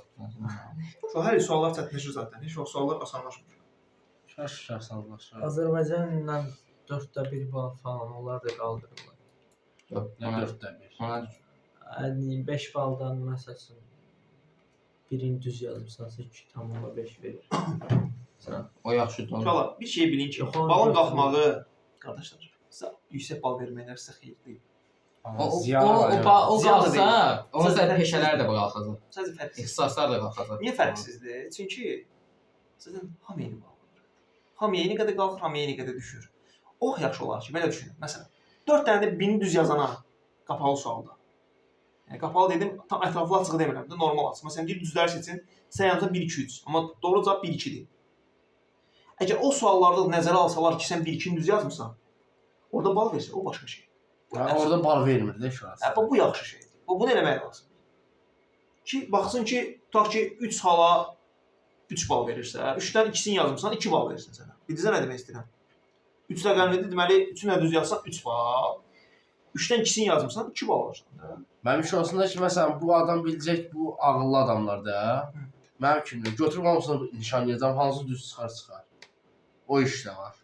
Şu hər il suallar çətinləşir zaten. Heç vaxt suallar asanlaşmır. Şaş sallaşır. Azərbaycanla 4də 1 bal falan onlar da qaldırırlar. Yox, Ne 4'te 1. ona Yəni 5 baldan məsələn birini düz yazırsansa 2,5 verir. Sən o yaxşı doğru. Uşaqlar, bir şey bilin ki, Yox, onu balın götürün. qalxmağı, qardaşlar, sizə yüksək bal verməklər sizə xeyir deyil. O Ziyan var, evet. Ziyan da qalsa, onun Sadəcə üzrə peşələr də qalxacaq. Sadəcə fərqsiz. İxtisaslar da qalxacaq. Niyə fərqsizdir? Çünki sizin hamı eyni bağlıdır. Hamı eyni qədər qalxır, hamı eyni qədər düşür. Oh yaxşı olar ki, belə düşünün. Məsələn, 4 dənə də 1000 düz yazana qapalı sualda. Yəni qapalı dedim, tam ətraflı açığı demirəm də, normal açıq. Məsələn, bir düzləri seçin, sən yazırsan 1 2 3, amma doğru cavab 1 2-dir. Əgər o suallarda nəzərə alsalar ki, sən 1 2-ni düz yazmısan, orada bal versə, o başqa şey. Orada bal vermir də şurası. Bu yaxşı şeydir. Bunu eləmək lazım. Ki baxsın ki, tutaq ki 3 hala 3 bal verirsə, 3-dən 2-sini yazmısan, 2 bal verirsən sənə. Bildinizə nə demək istəyirəm? 3 rəqəmlidir, deməli 3-ünü də düz yazsan 3 bal. 3-dən 2-sini yazmısan 2 bal alırsan. Mənim şansımda ki, məsələn, bu adam biləcək, bu ağıllı adamlar da. Mənim kimi götürüb hamısını nişanlayacağam, hansı düz çıxar. O iş də var.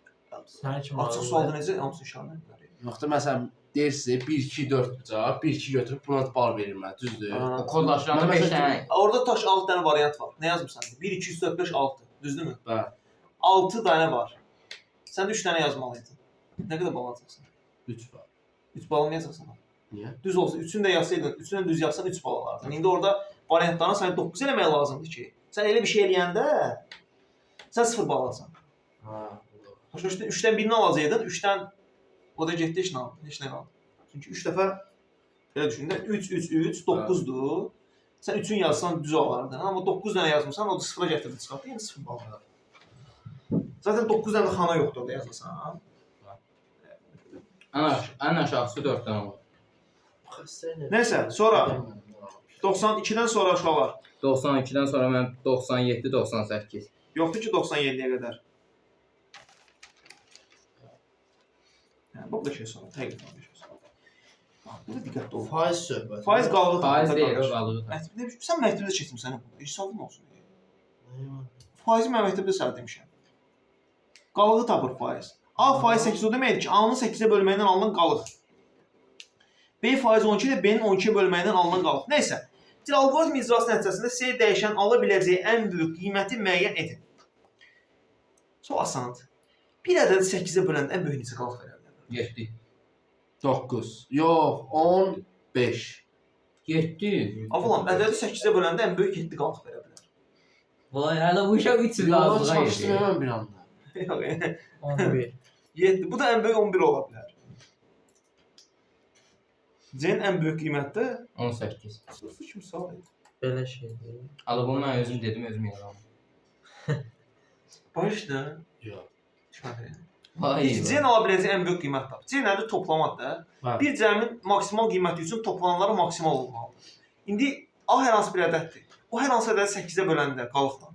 Sən kimi Açıq sualda necə hamısı nişanlı? Yoxda məsələn, deyirsə 1 2 4 cavab, 1 2 götürüb buna bal verir mənə, düzdür? O kodlaşdıranda 5 dənə. Orada taş 6 dənə variant var. Nə yazmısan? 1 2 3 4 5 6. Düzdürmü? Bəli. 6 dənə var. Sən də 3 dənə yazmalıydın. Nə qədər bal alacaqsan? 3 var. 3 bal mı yazırsan? Niyə? Düz olsa 3-ünü də yazsaydın, 3-ünü düz yazsan 3 bal alardın. İndi orada variantlarına sən 9 eləmək lazımdır ki, sən elə bir şey eləyəndə sən 0 bal alasan. Ha. Başa düşdün? 3-dən 1-ni alacaqdın, 3-dən o da getdi heç nə aldı, heç nə qaldı. Çünki 3 dəfə belə düşün də 3 3 3 9-dur. Sən 3-ünü yazsan düz alardın. Amma 9 dənə yazmısan, o da 0-a gətirdi çıxartdı, yəni 0 bal alardın. Zaten 9 dənə xana yoxdur orada yazırsan. Ən aşağısı 4 dənə olur. Nəysə, sonra 92-dən sonra uşaqlar. 92-dən sonra mən 97, 98. Yoxdur ki 97-yə qədər. Yəni, bu da şey sonra, həqiqətən bir şey sonra. Burada diqqətli ol. Faiz söhbəti. Faiz qalığı Faiz haqqında deyil, o danış. qalır. Məktəbdə, sən məktəbdə keçmisən bu. Heç sualın olsun. Faizi mən məktəbdə sənə demişəm. Qalığı tapır faiz. A faiz 8 o deməkdir ki, A-nın 8-ə bölməkdən alınan qalıq. B faiz 12 ilə B-nin 12-yə bölməkdən alınan qalıq. Nəysə, bir alqoritm icrası nəticəsində C dəyişən ala biləcəyi ən böyük qiyməti müəyyən edin. Çox asandır. Bir ədədi 8-ə böləndə ən böyük neçə qalıq verə bilər? 7. 9. Yox, 15. 7. Avalan, ədədi 8-ə böləndə ən böyük 7 qalıq verə bilər. Vay, hələ bu uşaq 3 il Yola lazımlığa çalışdım yedi. hemen bir anda. 11. 7. Bu da ən böyük 11 ola bilər. C-nin ən böyük qiyməti də 18. 0 kimi sual idi. Belə şeydir. Alı bunu mən özüm dedim, özüm yazdım. Başda. Yox. Vay. C-nin ala biləcəyi ən böyük qiymət tapır. C nədir? Toplamadır da. Bəli. Bir cəmin maksimal qiyməti üçün toplananları maksimal olmalıdır. İndi A hər hansı bir ədəddir. O hər hansı ədədi 8-ə böləndə qalıqla.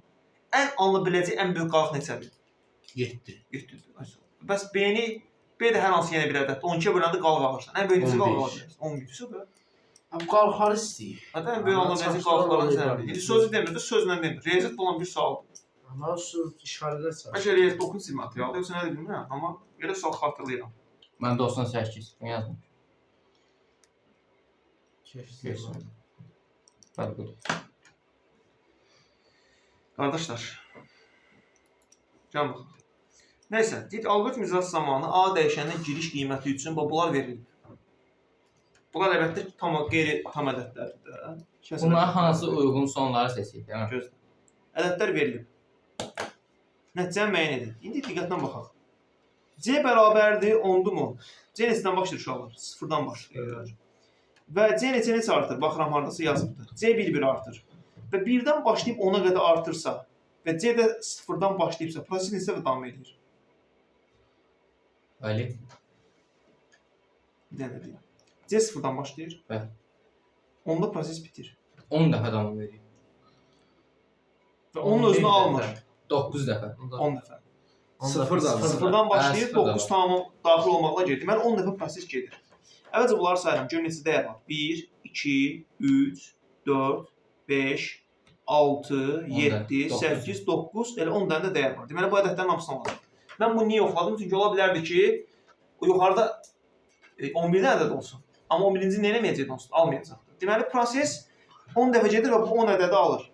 Ən ala biləcəyi ən böyük qalıq neçədir? 7. 7-dir. Bəs B-ni B də hər hansı yenə bir ədəddir. 12-yə böləndə qalıq alırsan. Ən böyük neçə qalıq alacaqsan? 11-sə də. Abi qalxar istəyir. Hətta ən böyük ala biləcəyi qalıqların neçədir? İndi sözü demir də, sözlə demir. Riyaziyyat olan bir sualdır. Ama su işarələr Bəlkə riyaziyyat 9 silmə materialdır, yoxsa nə bilmirəm, amma belə sual xatırlayıram. Mən 98. Mən yazdım. Keçsin. Bəli, budur. Qardaşlar. Can baxın. Nəysə, deyək alqoritm icrası zamanı A dəyişənin giriş qiyməti üçün bunlar verilir. Bunlar əlbəttə qeyri-tam ədədlərdir də. Bunlar hansı uyğun sonları seçir, değil mi? Gözlə. Ədədlər verilib. Nəticəni müəyyən edin. İndi diqqətlə baxaq. C bərabərdir 10-dumu? C neçədən başlayır uşaqlar? 0-dan başlayır. Və C neçə artır? Baxıram hardasa yazıbdır. C 1-1 artır. Və 1-dən başlayıb 10-a qədər artırsa və C də 0-dan başlayıbsa, proses neçə davam edir? Bəli. Bir dənə deyim. C 0-dan başlayır. Bəli. Onda proses bitir. 10 dəfə davam edir. Və onun özünü almır. 9 dəfə. 10 dəfə. Sıfırdan. 0-dan başlayır, sıfırdan. 9 tamam daxil olmaqla gedir. Deməli 10 dəfə proses gedir. Əvvəlcə bunları sayıram. Görün neçə dəyər var. 1, 2, 3, 4, 5, 6, 7, 8, 9, elə 10 dənə də dəyər var. Deməli bu ədədlərin hamısını alacaq. Mən bunu niyə yoxladım? Çünki ola bilərdi ki, o yuxarıda 11 ədəd olsun. Amma 11-ci nə eləməyəcəkdir onsuz? Almayacaqdır. Deməli proses 10 dəfə gedir və bu 10 ədədi alır.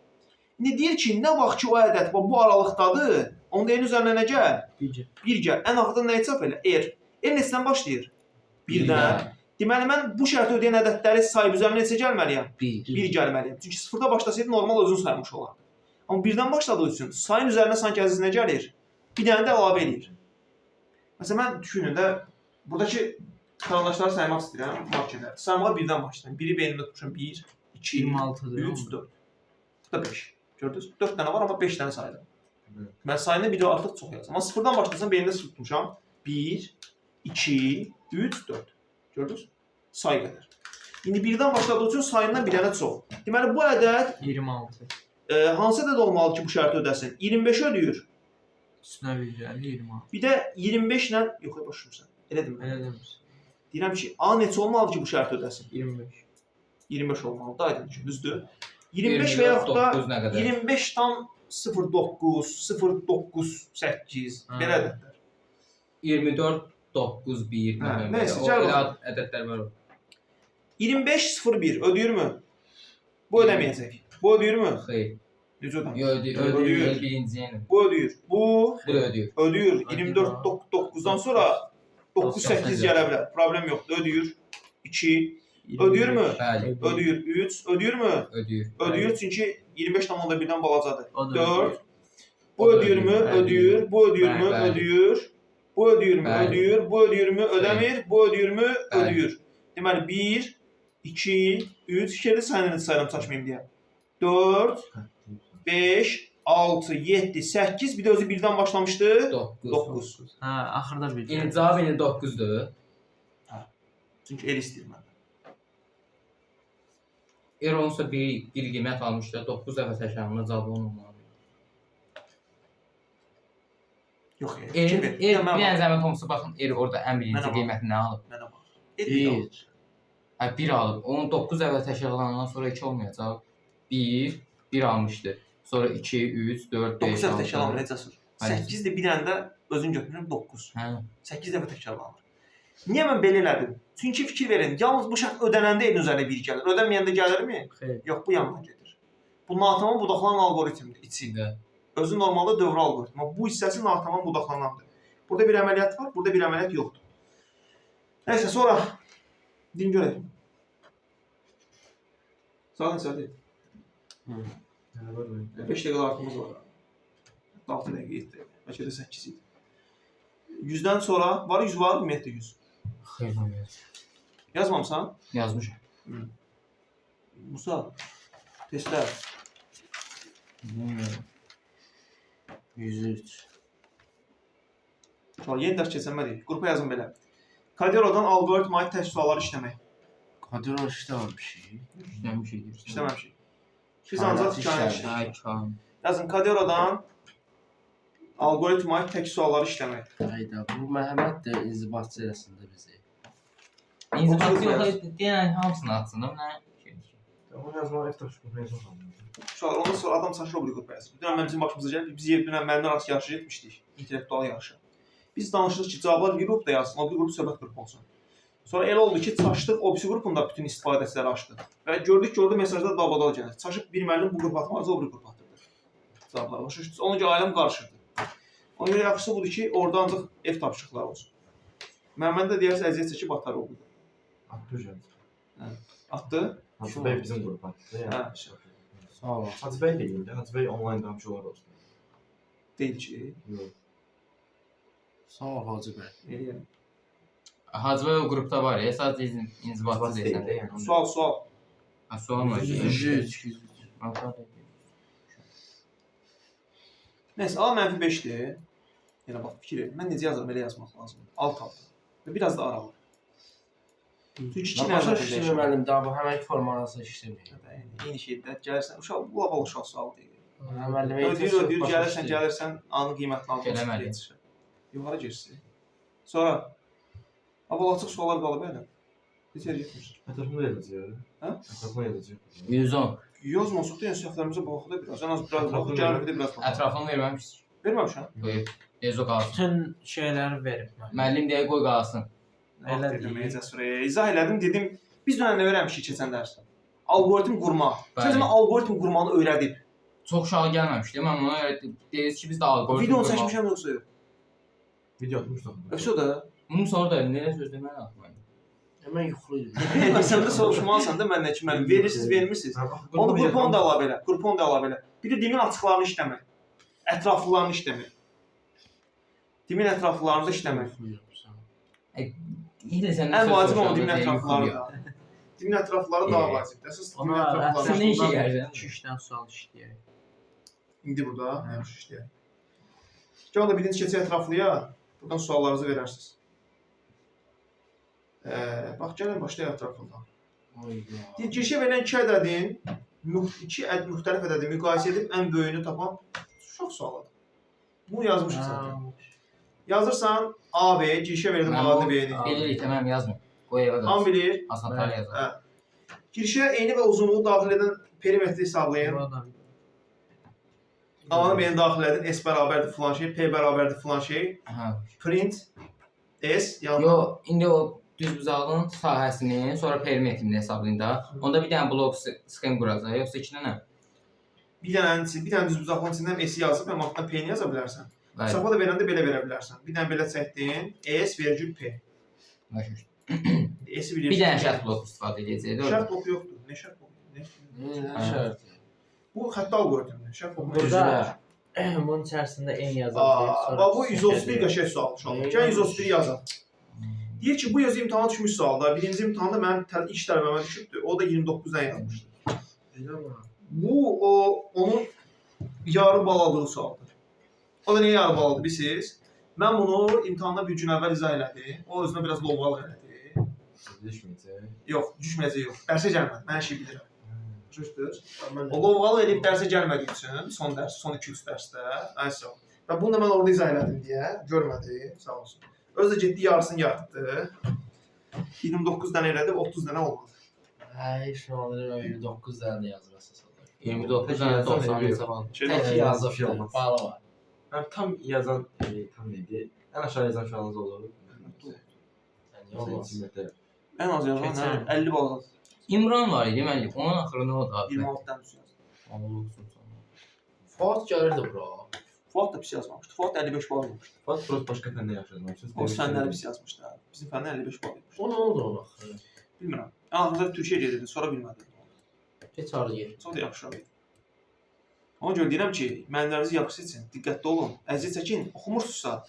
İndi deyir ki, nə vaxt ki o ədəd bu aralıqdadır, onda n üzərinə nə gəl? 1 gəl. Ən axırda nəyə çap elə? R. R neçədən başlayır? 1-dən. Deməli mən bu şərti ödəyən ədədləri sayıb üzərinə neçə gəlməliyəm? 1. 1 gəlməliyəm. Çünki 0-da başlasaydı normal özünü saymış olardı. Amma 1-dən başladığı üçün sayın üzərinə sanki əziz nə gəlir? Bir dənə də əlavə edir. Məsələn mən düşünün də buradakı karandaşları saymaq istəyirəm markerlər. Saymağa 1-dən başlayıram. 1-i beynimdə tutmuşam. 1, 2, 26-dır. 3, 4. Bu da 5. Gördünüz? 4 dənə var amma 5 dənə saydım. Mən sayını bir də artıq çox yazdım. Amma 0-dan başlasam beynimdə 0 tutmuşam. 1, 2, 3, 4. Gördünüz? Say qədər. İndi 1-dən başladığı üçün sayından bir dənə çox. Deməli bu ədəd 26. hansı ədəd olmalı ki bu şərti ödəsin? 25 ödəyir. Üstünə bir gəlir 26. Bir də 25 ilə yox, başlayırsan. Elə demə. Elə demirsən. Deyirəm ki, A neçə olmalı ki bu şərti ödəsin? 25. 25 olmalı da aydın ki, düzdür? 25 və yaxud da 9 nə qədər? 25 tam 09, 098 Ha. belə ədədlər. 24 9 1 Hə, nə nəysə, o gəl elə bakalım. ədədlər var. 25 01 ödəyirmi? Bu ödəməyəcək. Bu ödəyirmi? Xeyr. Necə ödəmir? Yo ödəyir. Ödəyir. Birinci yəni. Bu ödəyir. Bu Bu da ödəyir. ödəyir. 24 9-dan sonra 9-8 gələ bilər. Problem yoxdur. Ödəyir. 2 ödəyirmi? Bəli. Ödəyir. 3 ödəyirmi? Ödəyir. Ödəyir çünki 25,1-dən balacadır. O da 4 O bu da ödəyirmi? ödəyir. Ödəyir. Bu ödəyirmi? Bəli, bəli. Ödəyir. Bu ödəyirmi? Bəli. Ödəyir. Bu ödəyirmi? Ödəmir. Bu ödəyirmi? Bəli. Ödəyir. Deməli 1 2 3 fikirli sayını sayıram çaşmayım deyə. 4 5 6 7 8 bir də özü 1-dən başlamışdı. 9. 9. Hə, axırda bir gəlir. İndi cavab indi 9-dur. Çünki el istəyir mən. Eğer olsa bir qiymət almışdı. 9 dəfə təkrarında cavab olmalı. Yox, Eğer ver. bir Mən dənə zəhmət olmasa baxın, er orada ən birinci Mənə bax. qiyməti nə alıb? Mənə bax. El bir al. 1. Hə 1 alıb. Onun 9 dəfə təkrarlanandan sonra 2 olmayacaq. 1 almışdı. Sonra 2 3 4 5 9 dəfə 6. təkrarlanır, necəsir? Bəli. 8 də bir dənə də özün götürürəm 9. Hə. 8 dəfə təkrarlanır. Niyə mən belə elədim? Çünki fikir verin, yalnız bu şərt ödənəndə elin üzərinə 1 gəlir. Ödənməyəndə gəlirmi? Xeyr. Yox, bu yandan gedir. Bu natamam budaqlanan alqoritmdir içində. Özü normalda dövrə alqoritmi. Amma bu hissəsi natamam budaqlanandır. Burada bir əməliyyat var, burada bir əməliyyat yoxdur. Nəysə, sonra din görək. Saat neçədir? 5 dəqiqə artımız var. 6 dəqiqə, 7 dəqiqə. Bəlkə də 8 idi. 100-dən sonra var 100 var, ümumiyyətlə 100. Xeyr olmayacaq. Yazmamısan? Yazmışam. Musa, testlər. 103. Sonra yeni dərs keçənmədik. Qrupa yazın belə. Kaderodan alqoritma aid təşkil sualları işləmək. Kadir işte var bir şey. İşləmişik. İşləməmişik. Biz ancaq hikayə işlədik. Ay kan. Yazın Kaderodan alqoritma aid təşkil sualları işləmək. Hayda bu Mehmet de inzibatçı arasında bizi. İnzibatı yox, deyən hamısını atsın. Nə? Onu yazmağa ev taşıqı yazmağa. Uşaqlar, ondan sonra adam saçlı o biri qrupa yazır. Dünən mən bizim başımıza gəlib, biz dünən mənimlə arası yarışı etmişdik. İntellektual yarışı. Biz danışdıq ki, cavablar bir qrup da yazsın, o bir qrup söhbət qrupu olsun. Sonra elə oldu ki, çaşdıq, o birisi qrupunda bütün istifadəçiləri açdıq. Və gördük ki, orada mesajlar dalbadal gəlir. Çaşıb bir müəllim bu qrupa atmaz, o bir qrupa atırdı. Cavablar. Başa düşdünüz? Ona görə aləm qarışırdı. Ona görə yaxşısı budur ki, orada ancaq ev tapşırıqları olsun. Məndən də deyərsə əziyyət çəkib atar o qrupa. Attı hocam. Atdı. Hacı Bey bizim qrupa attı. Hə. Sağ ol. Hacı Bey deyildi. Hacı Bey online danışıq olar olsun. Deyil ki, Yox. Sağ ol Hacı Bey. eləyəm. Hacı o qrupda var ya, sadəcə inzibatı deyil deyirsən. də yəni. Sual. Ha, sual mı? 103. Nəysə, A mənfi 5-dir. Yenə bax, fikir verin. Mən necə yazıram, elə yazmaq lazımdır. Alt-alta. Və biraz da aralı. Çünki iki Başa nəzərdə düşdüm dəyişir. müəllim daha bu həmək formanası işləmir. Eyni şeydə gəlirsən, uşaq bu uşaq sual deyil. Müəllim Ödəyir, gəlirsən, anı qiymətini almaq Eləməli. istəyir. Yuxarı girsin. Sonra abalacıq suallar qalıb elə. Heç yer getmir. Ətrafında yazacaq. Hə? Ətrafında yazacaq. 110. Yazmasaq da yəni səhvlərimizi baxaq da biraz. Ən az biraz baxaq, gəlməkdə biraz baxaq. Ətrafını verməmişik. Verməmişəm. Qoyub. Dezo qalsın. Bütün şeyləri verib. Müəllim deyə qoy qalsın. Elə Dedim, deyil. Cəsurə. İzah elədim, dedim, biz dünən nə öyrənmişik keçən dərsdə? Alqoritm qurma. Bəli. Sözümə alqoritm qurmanı öyrədib. Çox uşağı gəlməmişdi. Mən ona görə deyirik ki, biz də alqoritm Videonu qurmalıyıq. çəkmişəm yoxsa yox? Video atmışdım. Yoxsa da Bunun sonra da nə söz deməli atmayın. Hemen yuxulayım. Sən də soruşmalısan da məndən ki, müəllim verirsiniz, vermirsiniz. Onu qrupon da əlavə elə, qrupon da əlavə elə. Bir də dimin açıqlarını işləmək. Ətraflılarını işləmək. Dimin ətraflılarını da işləmək. İlə səndən Ən vacib o dimin ətraflıları da. Dimin ətraflıları daha vacibdir. Əsas dimin Ona ətraflıları. Sən nə işə gəlirsən? 2-3 sual işləyək. İndi burada yaxşı işləyək. Gəlin də birinci keçək ətraflıya. Buradan suallarınızı verərsiniz. Bax, gəlin başlayaq ətraflıdan. Girişə verilən 2 ədədin, 2 müxtəlif ədədi müqayisə edib ən böyüyünü tapan çox sualadır. Bunu yazmışıq zaten. Yazırsan A, B, girişə verildim A-ını, B-ni. Bilirik, tamam yazmır. Qoy evə An qalsın. bilir. Asantar yazar. Girişə eyni və uzunluğu daxil edən perimetri hesablayın. A-nı B-ni daxil edin. S bərabərdir filan şey, P bərabərdir filan şey. Print S yanına. Yo, indi o düzbucağın sahəsini, sonra perimetrini hesablayın da. Onda bir dənə blok sxem quracaq, yoxsa 2 dənə? Bir dənə düzbucağın içindən S yazıb, həm altına P-ni yaza bilərsən. Hesaba da verəndə belə verə bilərsən. Bir dənə belə çəkdin, S vergül P. S Bir dənə şərt blok istifadə edəcək, doğru? Şərt bloku yoxdur. Nə şərt bloku? Ne şart? Bu xətt alqoritmidir. Şərt bloku. Burada bunun içərisində en yazılır. Bax bu 131 qəşəng sual uşaqlar. Gəlin 131 yazaq. Deyir ki, bu yazı imtahana düşmüş sualda. Birinci imtahanda mənim ilk tələbəmə düşübdür. O da 29-dan yazmışdı. Bu onun yarı balalığı sualdır. O da niyə yarı balalıdır bilirsiniz? Mən bunu imtahanda bir gün əvvəl izah elədim. O özünə biraz lovğalıq elədi. Düşməyəcək. Yox, düşməyəcək yox. Dərsə gəlmədi. Mən hər şeyi bilirəm. Başa O lovğalıq edib dərsə gəlmədiyi üçün son dərs, son 2-3 dərsdə. Aysa. Və bunu da mən orada izah elədim deyə görmədi. Sağ olsun. Özü də getdi yarısını yatdı. 29 dənə elədi, 30 dənə olmadı. Ay şu an 29 tane yazır əsas olaraq. 29 dənə 90 hesab aldı. Tek yazıb şey olmaz. bağlı var. Həm tam yazan, tam neydi? Ən aşağı yazan şuanınız olur. Yəni olmaz. Ən az yazan 50 bal. İmran var idi müəllim. Onun axırında o da. 26 dənə düz yazdı. Allah olsun sana. Fuat gəlirdi bura. Fuat da pis yazmamışdı. Fuat 55 bal almışdı. Fakt prost başqa fəndə yaxşı yazmışsınız. O fənləri pis yazmışdı. Bizim fəndən 55 bal almışdı. O nə oldu ona? Bilmirəm. Axırda Türkiyə gedirdi, sonra bilmədim. Geç arı yer. Sonra yaxşı idi. Ona görə deyirəm ki, mənlərinizi yaxşı seçin, diqqətli olun. Əziz çəkin, oxumursunuzsa,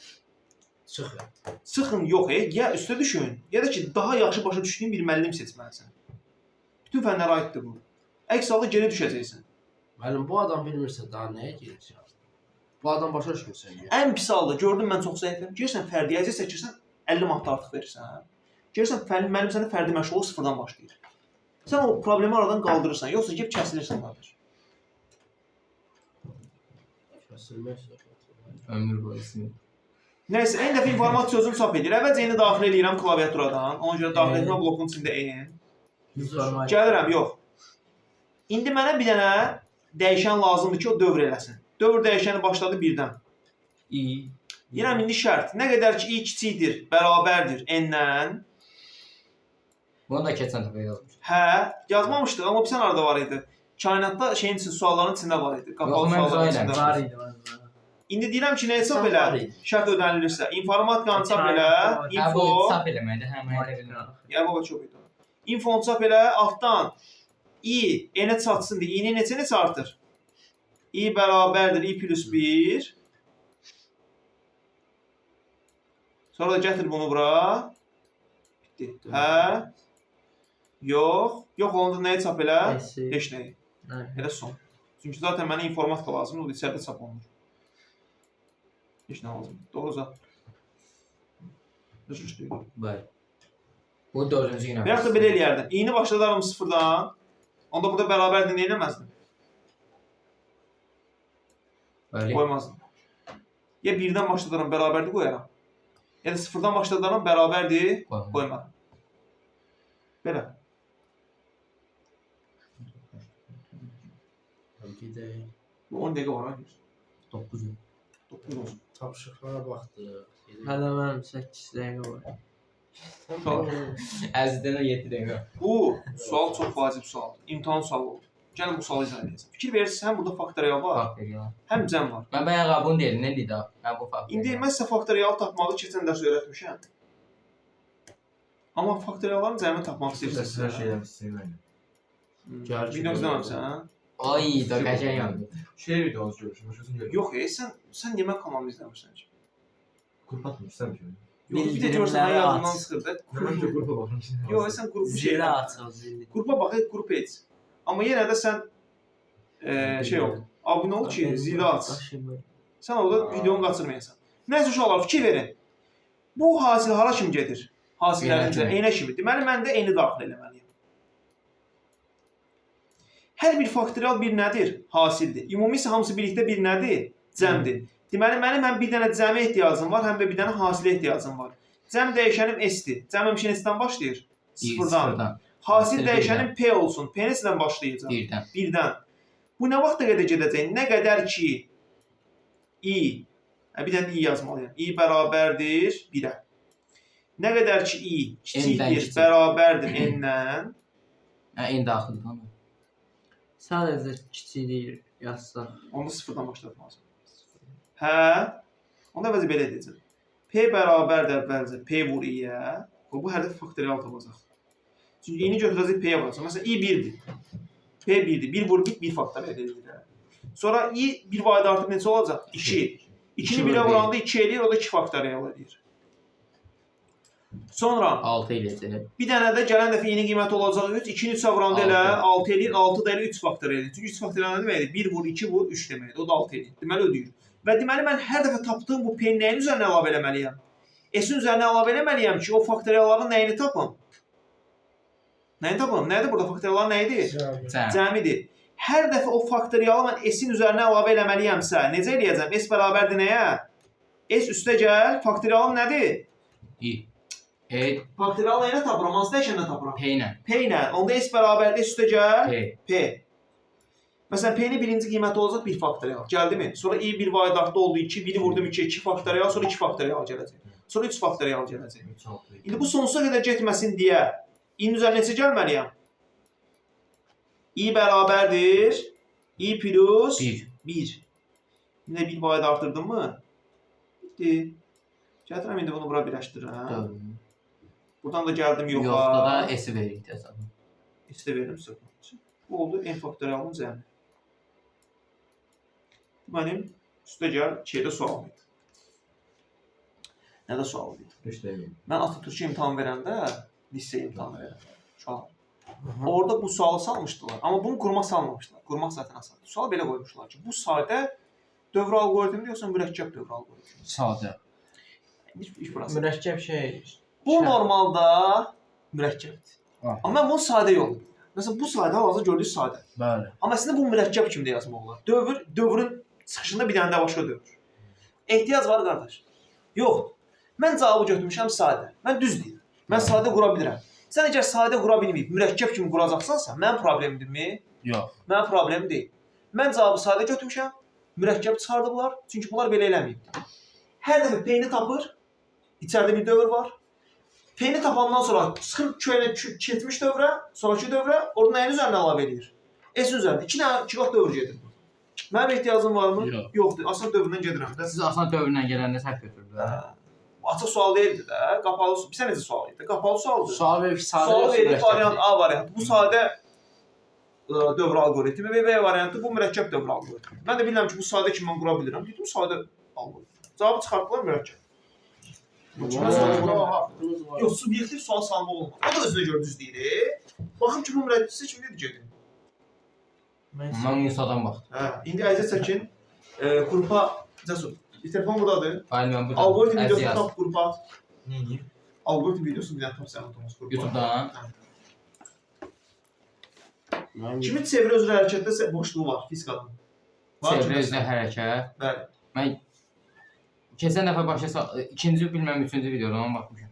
Çıxın. sıxın yox, ya üstə düşün, ya da ki, daha yaxşı başa düşdüyün bir müəllim seçməlisən. Bütün fənlərə aiddir bu. Əks halda geri düşəcəksən. Müəllim bu adam bilmirsə daha nəyə gedəcək? Bu adam başa düşmürsən ya. Ən pis halda gördüm mən çox zəifəm. Gəlirsən fərdi əziz çəkirsən, 50 manat artıq verirsən. Gəlirsən müəllim sənə fərdi məşğulu sıfırdan başlayır. Sən o problemi aradan qaldırırsan, yoxsa gəlib kəsilirsən qardaş. Kəsilmək Ömür boyu ismi. Nəysə, eyni dəfə informasiya sözünü çap edir. Əvvəlcə eyni daxil edirəm klaviaturadan. Ona görə daxil etmə blokun içində eyni. Gəlirəm, yox. İndi mənə bir dənə dəyişən lazımdır ki, o dövr eləsin. Dövr dəyişəni başladı birdən. İyi. Deyirəm, indi şərt. Nə qədər ki, i kiçikdir, bərabərdir n-dən. Bunu da keçən dəfə yazmışdım. Hə, yazmamışdıq, amma sən arada var idi. Kainatda şeyin üçün, sualların içində var idi. Qapalı Yox, mən sualların izah içində Var idi. İndi deyirəm ki, nəyə çap elə? Şərt ödənilirsə, informatikanı çap elə, Hə, bu info. çap eləməkdir, hə, mən elə bilmirəm. Ya baba çox idi. Infonu çap elə, altdan i n-ə çatsın deyə. i-ni neçə artır? i bərabərdir i plus 1. Sonra da gətir bunu bura. Bitdi. Hə? Yox. Yox, olanda nəyə çap elə? Heç nəyi. Elə son. Çünki zaten mənə informatika lazımdır, o da içəridə çap olunur. Heç nə lazım. Doğru zat. Düzmüş deyil. Bəli. Bu dördüncü günə. Və yaxud da belə eləyərdim. İyini başladarım sıfırdan. Onda burada bərabərdir, nə eləməzdim? Bəli. Qoymazdım. Ya birdən başladarım, bərabərdir qoyaram. Ya da sıfırdan başladarım, bərabərdir, qoymaram. Belə. Gedək. Bu 10 dəqiqə var, ha? 9 gün. 9 olsun. Tapşırıqlara baxdıq. Hələ mənim 8 dəqiqə var. Əzizdən 7 dəqiqə. Bu sual çox vacib sualdır. İmtahan sualı olur. Gəlin bu sualı izah edəcəm. Fikir verirsiniz, həm burada faktorial var, Faktorial. həm cəm var. Mən bayaq bunu deyirdim, nə idi da? Mən bu faktorial. İndi mən sizə faktorial tapmağı keçən dərs öyrətmişəm. Amma faktorialların cəmini tapmaq Siz istəyirsiniz. hər şey eləmişsiniz yəni. Gəl ki, Video izləməmsən, hə? Ay da qəşəng yandı. Şey videonuz görmüşüm, başkasını görmüşüm. Yox, sən yemək kanalını izləmirsən ki. Qrup atmışsam ki. Yox, bir də görsən Bildirimləri yadından aç. çıxır da. Mən öncə qrupa baxmışım. Yox, sən qrupu şey Zili açıl, zili. Qrupa bax, qrup et. Amma yenə də sən şey ol, abunə ol ki, zili aç. Sən orada videonu qaçırmayasan. Nəysə uşaqlar, fikir verin. Bu hasil hara kimi gedir? Hasillərin üzrə eynə kimi. Deməli, mən də eyni daxil eləməliyəm. Hər bir faktorial bir nədir? Hasildir. Ümumi isə hamısı birlikdə bir nədir? Cəmdir. Deməli, mənim həm bir dənə cəmə ehtiyacım var, həm də bir dənə hasilə ehtiyacım var. Cəm dəyişənim S-dir. Cəm həmişə S-dən başlayır? Sıfırdan. Hasil dəyişənim P olsun. P nəsədən başlayacaq? Birdən. Bu nə vaxta qədər gedəcək? Nə qədər ki I, bir dənə I yazmalıyam. I bərabərdir 1-ə. Nə qədər ki I kiçikdir, bərabərdir N-dən. N daxildir. Sadəcə kiçilik yazsaq. Onda sıfırdan başlatmaq lazım. Hə? Onda əvvəlcə belə edəcəm. P bərabərdir əvvəlcə P vur I-yə. Bu hərdə faktorial tapacaq. Çünki I-ni götürəcək P-yə vuracaq. Məsələn, I 1-dir. P 1-dir. 1 vur 1 faktorial edilir. Sonra I 1 vayda artıq neçə olacaq? 2. 2-ni 1-ə vuranda 2 eləyir, o da 2 faktorial edir. Sonra 6 eləyəcək. bir dənə də gələn dəfə I-nin qiyməti olacaq 3. 2-ni 3-ə vuranda elə 6 eləyir, 6 da elə 3 faktorial edir. Çünki 3 faktorial nə deməkdir? 1 vur 2 vur 3 deməkdir. O da 6 eləyir. Deməli ödəyir. Və deməli mən hər dəfə tapdığım bu P-ni nəyin üzərinə əlavə eləməliyəm? S-in üzərinə əlavə eləməliyəm ki, o faktorialların nəyini tapım? Nəyini tapım? Nədir burada? Faktoriallar nə idi? Cəmidir. Hər dəfə o faktorialı mən S-in üzərinə əlavə eləməliyəmsə, necə eləyəcəm? S bərabərdir nəyə? S üstə gəl, faktorialım nədir? I. Faktorialı nə tapıram? Hansı dəyişəndən tapıram? P ilə. P ilə. Onda S bərabərdir S üstə gəl. P. Məsələn, P-nin birinci qiyməti olacaq 1 faktorial. Gəldimi? Sonra I 1 vaydartda oldu 2, 1-i vurdum 2, 2 faktorial, sonra 2 faktorial gələcək. Sonra 3 faktorial gələcək. İndi bu sonsuza qədər getməsin deyə I-nin üzərinə neçə gəlməliyəm? I bərabərdir I plus 1. Yine 1 vayda artırdım mı? Bitti. Gətirəm indi bunu bura birləşdirirəm. Buradan da gəldim yoxa. Yoxda da S-i veririk təsəvvür. S də verdim sizə. Bu oldu n faktorialın cəmi. Mənim üstə gəl 2-də sualım idi. Nədə sual idi? Heç deyil. Mən Atatürkçü imtahan verəndə, lisey imtahan verəndə, uşaq. Orada bu sualı salmışdılar. Amma bunu qurma salmamışdılar. Qurmaq zaten asandır. Sual belə qoymuşlar ki, bu sadə dövr alqoritmi yoxsa mürəkkəb dövr alqoritmi? Sadə. Hiç burası. Mürəkkəb şey. Bu normalda mürəkkəbdir. Amma mən bunu sadə yol. Məsələn, bu sadə hal-hazırda gördüyünüz sadə. Bəli. Amma əslində bu mürəkkəb kimi də yazmaq olar. Dövrün çıxışında bir dənə də başqa dövr. Ehtiyac var qardaş. Yox. Mən cavabı götürmüşəm sadə. Mən düz deyirəm. Mən sadə qura bilirəm. Sən əgər sadə qura bilməyib, mürəkkəb kimi quracaqsansa, mənim problemimdirmi? Yox. Mənim problemim deyil. Mən cavabı sadə götürmüşəm, mürəkkəb çıxardıblar, çünki bunlar belə eləməyib. Hər dəfə P-ni tapır, içəridə bir dövr var. P-ni tapandan sonra çıxır köyünə keçmiş dövrə, sonraki dövrə, orada nəyin üzərinə əlavə edir? S üzərində. 2 qat dövr gedir. Mənim ehtiyacım varmı? Yox. Yoxdur. Asan dövründən gedirəm də. Siz asan dövrlə gələndə səhv götürdünüz. Açıq sual deyildi də, qapalı sual. Bir sən necə sual idi? Qapalı sualdır. Sual verib Sual verib variant A variantı. Bu sadə dövr alqoritmi və B variantı bu mürəkkəb dövr alqoritmi. Mən də bilirəm ki, bu sadə kimi mən qura bilirəm. Dedim sadə alqoritmi. Cavabı çıxartdılar mürəkkəb. Yox, subyektiv sual salmaq olmaz. O da özünə görə düz deyir. Baxım ki, bu mürəkkəbsi kimi dedi gedir. Mən Musa'dan baxdım. Hə, indi əziz çəkin. Qrupa Cəsur. Telefon buradadır. Aynen mən burada. Alqoritm videosunu tap qrupa at. Nə edeyim? Alqoritm videosunu bir dənə tap sən atılmış qrupa. YouTube'dan. Kimin çevrə üzrə hərəkətdə boşluğu var fizikadan? Çevrə üzrə hərəkət. Bəli. Mən keçən dəfə başa ikinci bilməm 3-cü videodan baxmışam.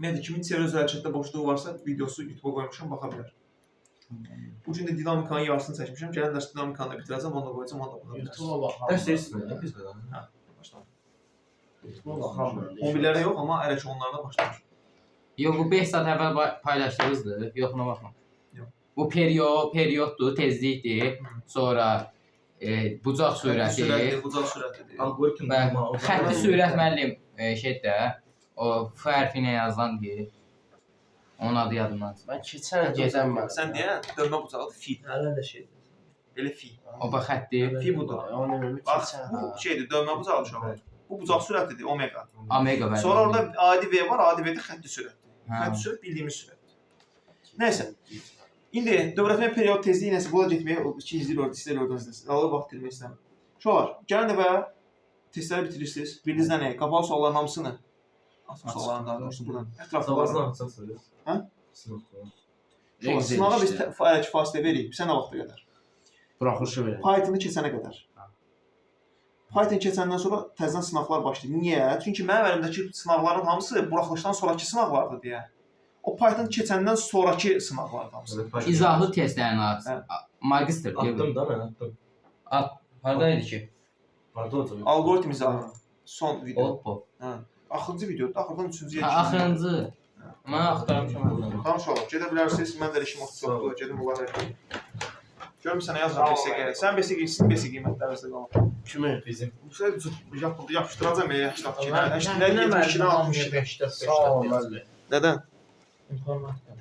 Nədir? Kimin çevrə üzrə hərəkətdə boşluğu varsa videosu YouTube'a qoymuşam, baxa bilər. Bu gün də dinamikanın yarısını çəkmişəm. Gələn dərs dinamikanı da bitirəcəm, onu da qoyacam, onu da baxa bilərsiniz. YouTube'a baxaq. Dərs deyirsən də fizikadan. Hə, başlayalım. YouTube'a baxaq. 11-lərdə yox, amma ələk onlarda başlamışam. Yox, bu 5 saat əvvəl paylaşdığınızdır. Yox, buna baxma. Yox. Bu perioddur, tezlikdir. Sonra bucaq sürəti. Bucaq sürətidir. Alqoritm Və xətti sürət müəllim şeydə O F hərfi ilə yazılan yer. Onun adı yadımdan çıxdı. Mən keçən gedən mən. Sən deyən dönmə bucaqlı fi. Hələ də şey. Belə fi. O bax xətti Fi budur. Onu ömrümü Bax keçən. bu şeydir, dönmə bucağı uşaqlar. Bu bucaq sürətidir, omega. Omega bəli. Sonra orada adi V var, adi V də xətti sürətdir. Hə. Xətti sürət bildiyimiz sürətdir. Nəysə. İndi dövrətmə period tezliyi nəsə bula getməyə ikiniz deyir orada, istəyir oradan izləsin. Alıb vaxt itirmək istəmirəm. Uşaqlar, gəlin dəfə testləri bitirirsiniz. Bildinizdə nə? Qapalı sualların hamısını. Açıq sualların daha doğrusu buradan. Ətraflı Savazdan var. açarsınız. Hə? Sınıfda. Sınağa biz fasilə veririk. Sən nə vaxta qədər? Buraxılışı verin. Python-u keçənə qədər. Python keçəndən sonra təzədən sınaqlar başlayır. Niyə? Çünki mənim əlimdəki sınaqların hamısı buraxılışdan sonrakı sınaqlardır deyə. O Python keçəndən sonrakı sınaqlardır hamısı. İzahlı testlərin Hə. arası. Magistr deyə Attım da mən attım. At. Hardaydı ki? Harda olacaq? Algoritm izahı. Son video. Hop. Hə. Axırıncı videodur. Axırdan üçüncüyə Axırıncı. Mən axtarmışam. Tamam uşaqlar, gedə bilərsiniz. Mən də işim yoxdur. Gedim onları edeyim. Görüm sənə yazıram BSG-yə. Sən BSG-yə, sizin BSG qiymətlərinizdə qalır. Kimi? Bizim. Bu sədə yapışdıracam ya, 82. Nə 82-dən 72-dən 62-dən. mənim Sağ ol, müəllim. Nədən? İnformatika.